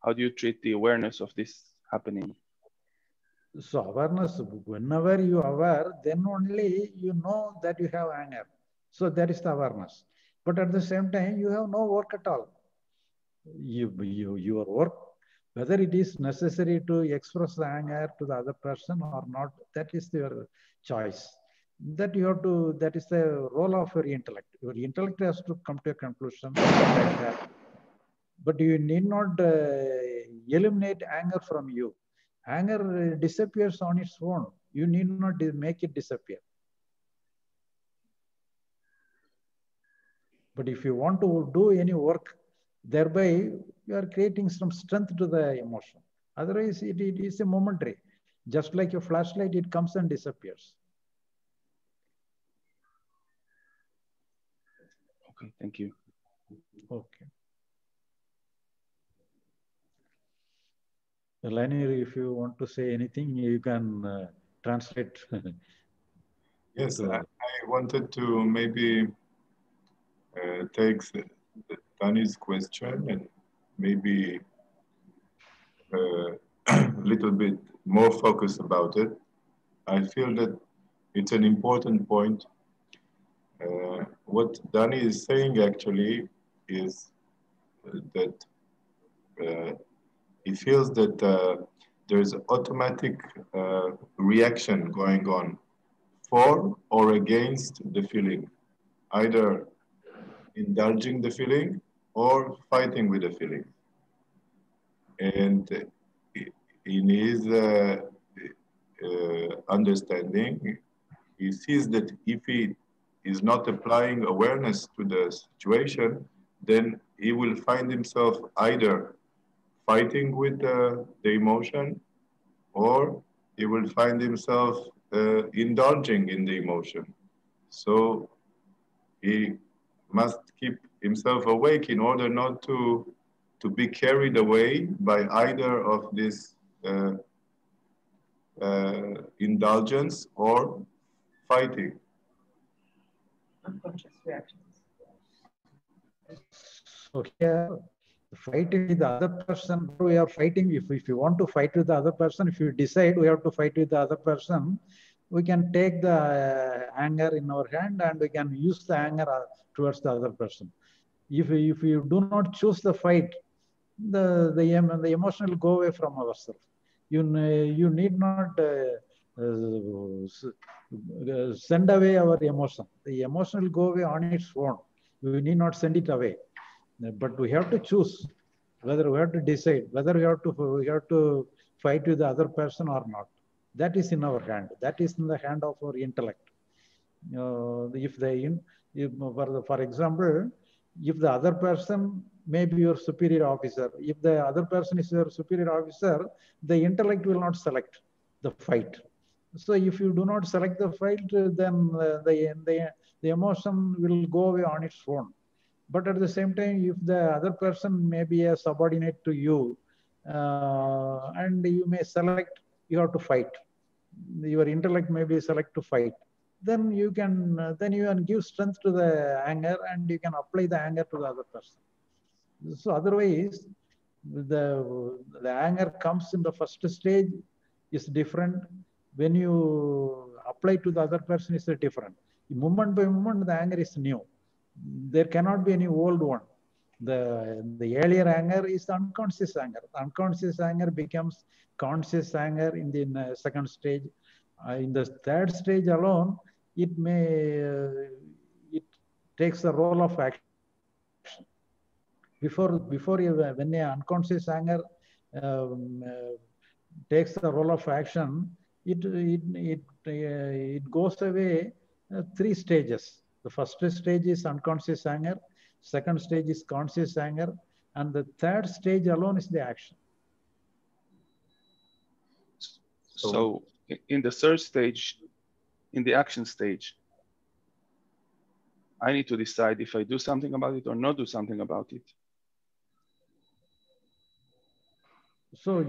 how do you treat the awareness of this happening? So awareness, whenever you are aware, then only you know that you have anger. So that is the awareness. But at the same time, you have no work at all. Your work, whether it is necessary to express the anger to the other person or not, that is your choice. That you have to, that is the role of your intellect. Your intellect has to come to a conclusion that, but you need not eliminate anger from you. Anger disappears on its own. You need not make it disappear. But if you want to do any work, thereby you are creating some strength to the emotion. Otherwise, it is a momentary. Just like a flashlight, it comes and disappears. Okay, thank you. Okay. Eleni, if you want to say anything, you can translate. Yes, I wanted to maybe take Danny's question and maybe a little bit more focused about it. I feel that it's an important point. What Danny is saying actually is that he feels that there's automatic reaction going on for or against the feeling, either indulging the feeling or fighting with the feeling. And in his understanding, he sees that if he is not applying awareness to the situation, then he will find himself either fighting with the emotion, or he will find himself indulging in the emotion. So he must keep himself awake in order not to be carried away by either of these indulgence or fighting. Unconscious reactions. So here, fighting with the other person, we are fighting. If you want to fight with the other person, if you decide we have to fight with the other person, we can take the anger in our hand and we can use the anger towards the other person. If you do not choose the fight, the emotion will go away from ourselves. You need not send away our emotion. The emotion will go away on its own. We need not send it away. But we have to choose whether we have to decide whether we have to fight with the other person or not. That is in our hand. That is in the hand of our intellect. For example, if the other person may be your superior officer, if the other person is your superior officer, the intellect will not select the fight. So if you do not select the fight, then the emotion will go away on its own. But at the same time, if the other person may be a subordinate to you, and you may select, you have to fight. Your intellect may be select to fight. Then you can give strength to the anger, and you can apply the anger to the other person. So otherwise, the anger comes in the first stage is different. When you apply to the other person is different. Moment by moment, the anger is new. There cannot be any old one. The earlier anger is the unconscious anger. The unconscious anger becomes conscious anger in the second stage. In the third stage alone, it it takes the role of action. When the unconscious anger takes the role of action, it goes away 3 stages. The first stage is unconscious anger, second stage is conscious anger, and the third stage alone is the action. So in the third stage, in the action stage, I need to decide if I do something about it or not do something about it. So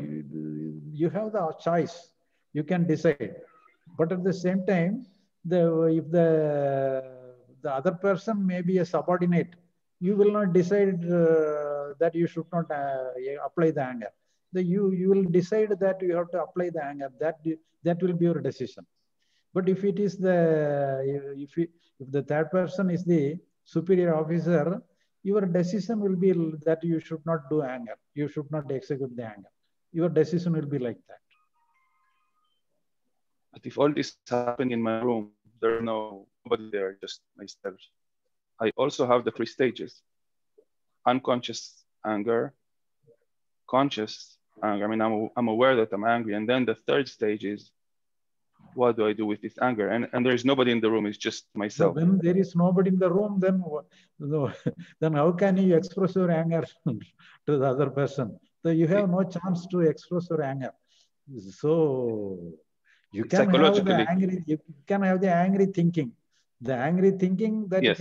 you have the choice. You can decide. But at the same time, if the other person may be a subordinate, you will not decide that you should not apply the anger. You will decide that you have to apply the anger. That will be your decision. But if it is if the third person is the superior officer, your decision will be that you should not do anger. You should not execute the anger. Your decision will be like that. But if all this is happening in my room, there's nobody there, just myself. I also have the 3 stages: unconscious anger, conscious anger. I mean, I'm aware that I'm angry. And then the 3rd stage is, what do I do with this anger? And there's nobody in the room, it's just myself. So when there is nobody in the room, then how can you express your anger to the other person? So you have no chance to express your anger. So you can have the angry thinking. The angry thinking that yes.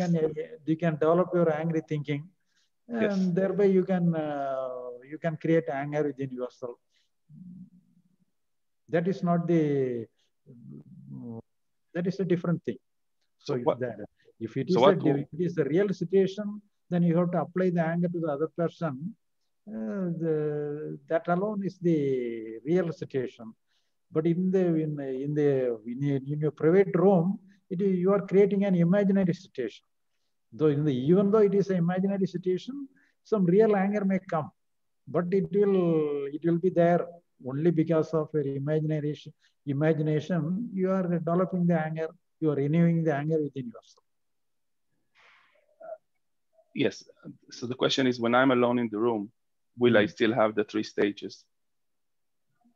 you can develop your angry thinking, and yes, thereby you can create anger within yourself. That is not that is a different thing. So if it is a real situation, then you have to apply the anger to the other person. That alone is the real situation. But in your private room, you are creating an imaginary situation. Though even though it is an imaginary situation, some real anger may come, but it will be there only because of your imagination. You are developing the anger. You are renewing the anger within yourself. Yes. So the question is, when I'm alone in the room, will I still have the 3 stages?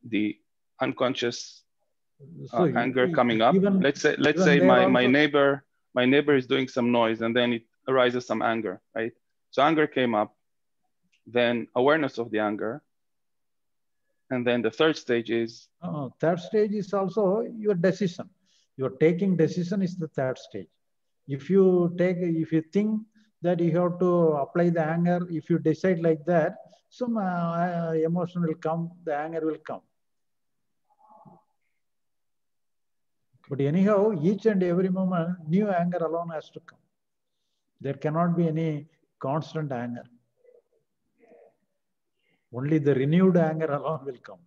The unconscious anger coming up. Let's say my neighbor is doing some noise, and then it arises some anger, right? So anger came up, then awareness of the anger, and then the 3rd stage is? Third stage is also your decision. Your taking decision is the 3rd stage. If you think that you have to apply the anger, if you decide like that, some emotion will come, the anger will come. But anyhow, each and every moment, new anger alone has to come. There cannot be any constant anger. Only the renewed anger alone will come.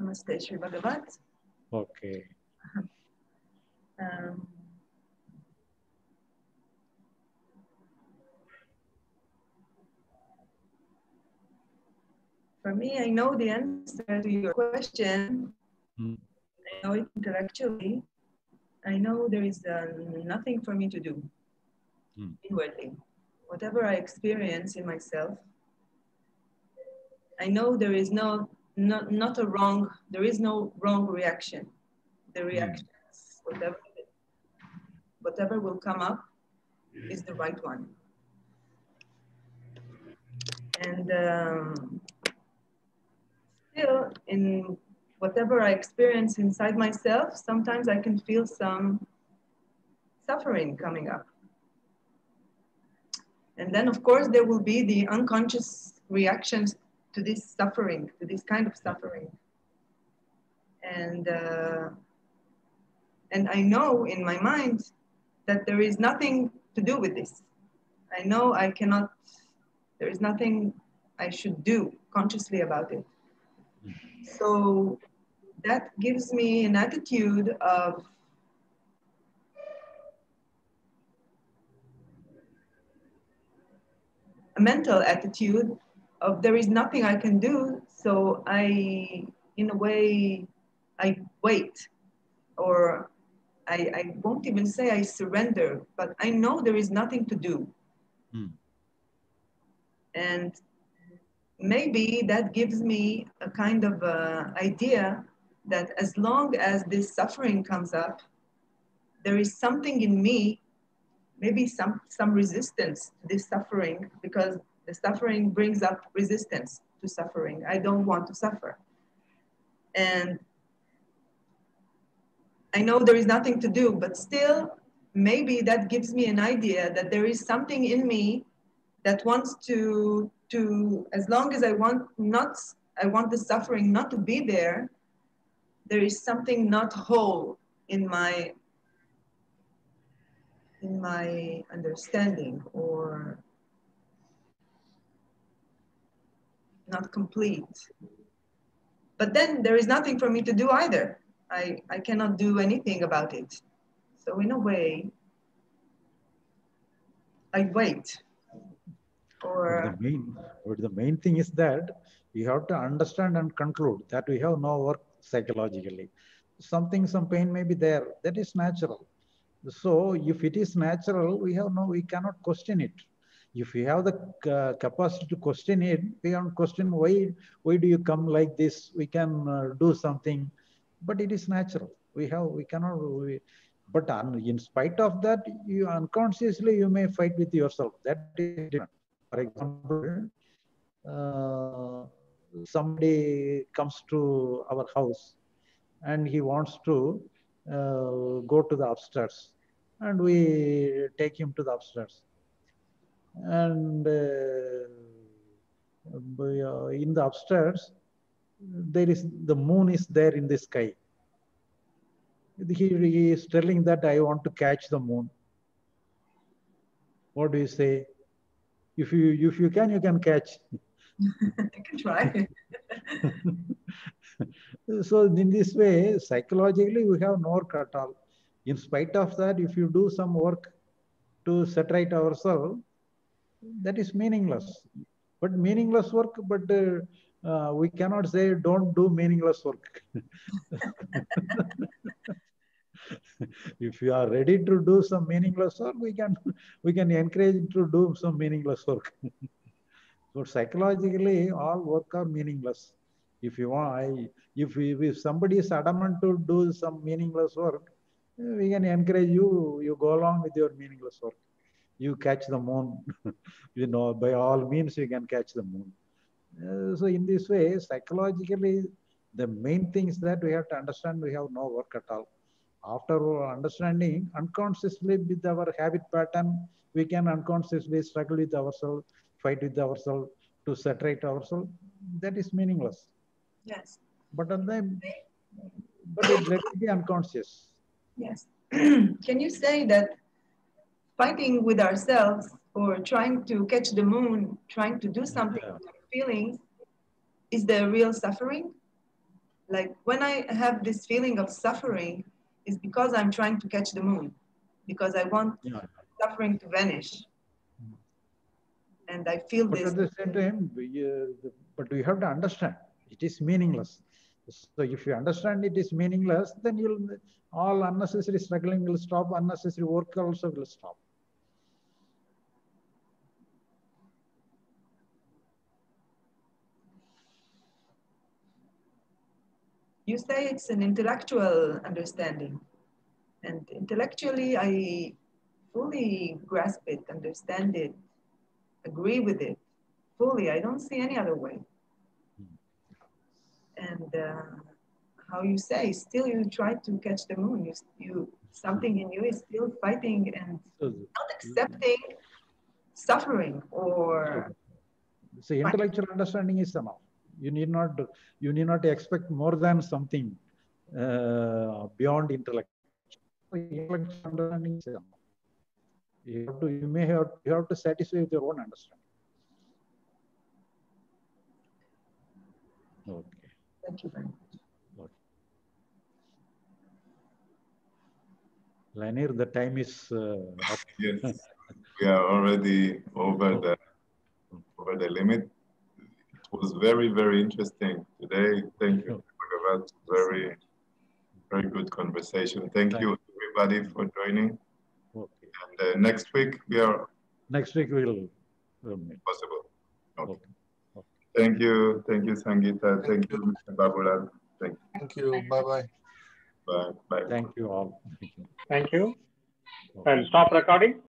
Namaste, Shri Bhagavat. Okay. For me, I know the answer to your question. I know it intellectually. I know there is nothing for me to do inwardly. Whatever I experience in myself, I know there is not a wrong, there is no wrong reaction. The reactions, whatever will come up is the right one. And still, in whatever I experience inside myself, sometimes I can feel some suffering coming up. And then, of course, there will be the unconscious reactions to this suffering, to this kind of suffering. And I know in my mind that there is nothing to do with this. I know I cannot, there is nothing I should do consciously about it. So that gives me an attitude of a mental attitude of there is nothing I can do. So I, in a way, I wait, or I won't even say I surrender, but I know there is nothing to do. And maybe that gives me a kind of idea that as long as this suffering comes up, there is something in me, maybe some resistance to this suffering, because the suffering brings up resistance. to suffering. I don't want to suffer. And I know there is nothing to do, but still, maybe that gives me an idea that there is something in me that wants to as long as I want the suffering not to be there, there is something not whole in my understanding, or not complete. But then there is nothing for me to do either. I cannot do anything about it. So in a way, I wait. But the main thing is that we have to understand and conclude that we have no work psychologically. Some pain may be there. That is natural. So if it is natural, we cannot question it. If we have the capacity to question it, we can question why do you come like this? We can do something, but it is natural. But in spite of that, you unconsciously you may fight with yourself. That is different. For example, somebody comes to our house and he wants to go to the upstairs, and we take him to the upstairs. And in the upstairs, the moon is there in the sky. He is telling that I want to catch the moon. What do you say? If you can catch. I can try. So in this way, psychologically, we have no work at all. In spite of that, if you do some work to set right ourselves, that is meaningless. But meaningless work, but we cannot say don't do meaningless work. If you are ready to do some meaningless work, we can encourage to do some meaningless work. So psychologically, all work are meaningless. If you want, if somebody is adamant to do some meaningless work, we can encourage you. You go along with your meaningless work. You catch the moon. By all means, you can catch the moon. So in this way, psychologically, the main thing is that we have to understand we have no work at all. After understanding, unconsciously with our habit pattern, we can unconsciously struggle with ourselves, fight with ourselves to separate ourselves. That is meaningless. Yes. But it let it be unconscious. Yes. Can you say that fighting with ourselves or trying to catch the moon, trying to do something with our feelings, is the real suffering? Like when I have this feeling of suffering, is because I'm trying to catch the moon, because I want suffering to vanish. And I feel but this. At the same time, but we have to understand it is meaningless. So if you understand it is meaningless, then all unnecessary struggling will stop, unnecessary work also will stop. You say it's an intellectual understanding. And intellectually, I fully grasp it, understand it, agree with it fully. I don't see any other way. And how you say, still you try to catch the moon. Something in you is still fighting and not accepting suffering or. So intellectual understanding is enough. You need not expect more than something beyond intellect. So intellectual understanding is enough. You have to satisfy with your own understanding. Okay. Thank you very much. Okay. Lanir, the time is up. Yes, we are already over the limit. It was very, very interesting today. Thank you, Bhagavat. Very, very good conversation. Thank you, everybody, for joining. Okay. And next week we are. Next week we will meet. Possible. Okay. Okay. Thank you, Sangeeta. Thank you, Mr. Babulan. Thank you. Bye-bye. Bye. Bye. Thank you all. Thank you. And stop recording.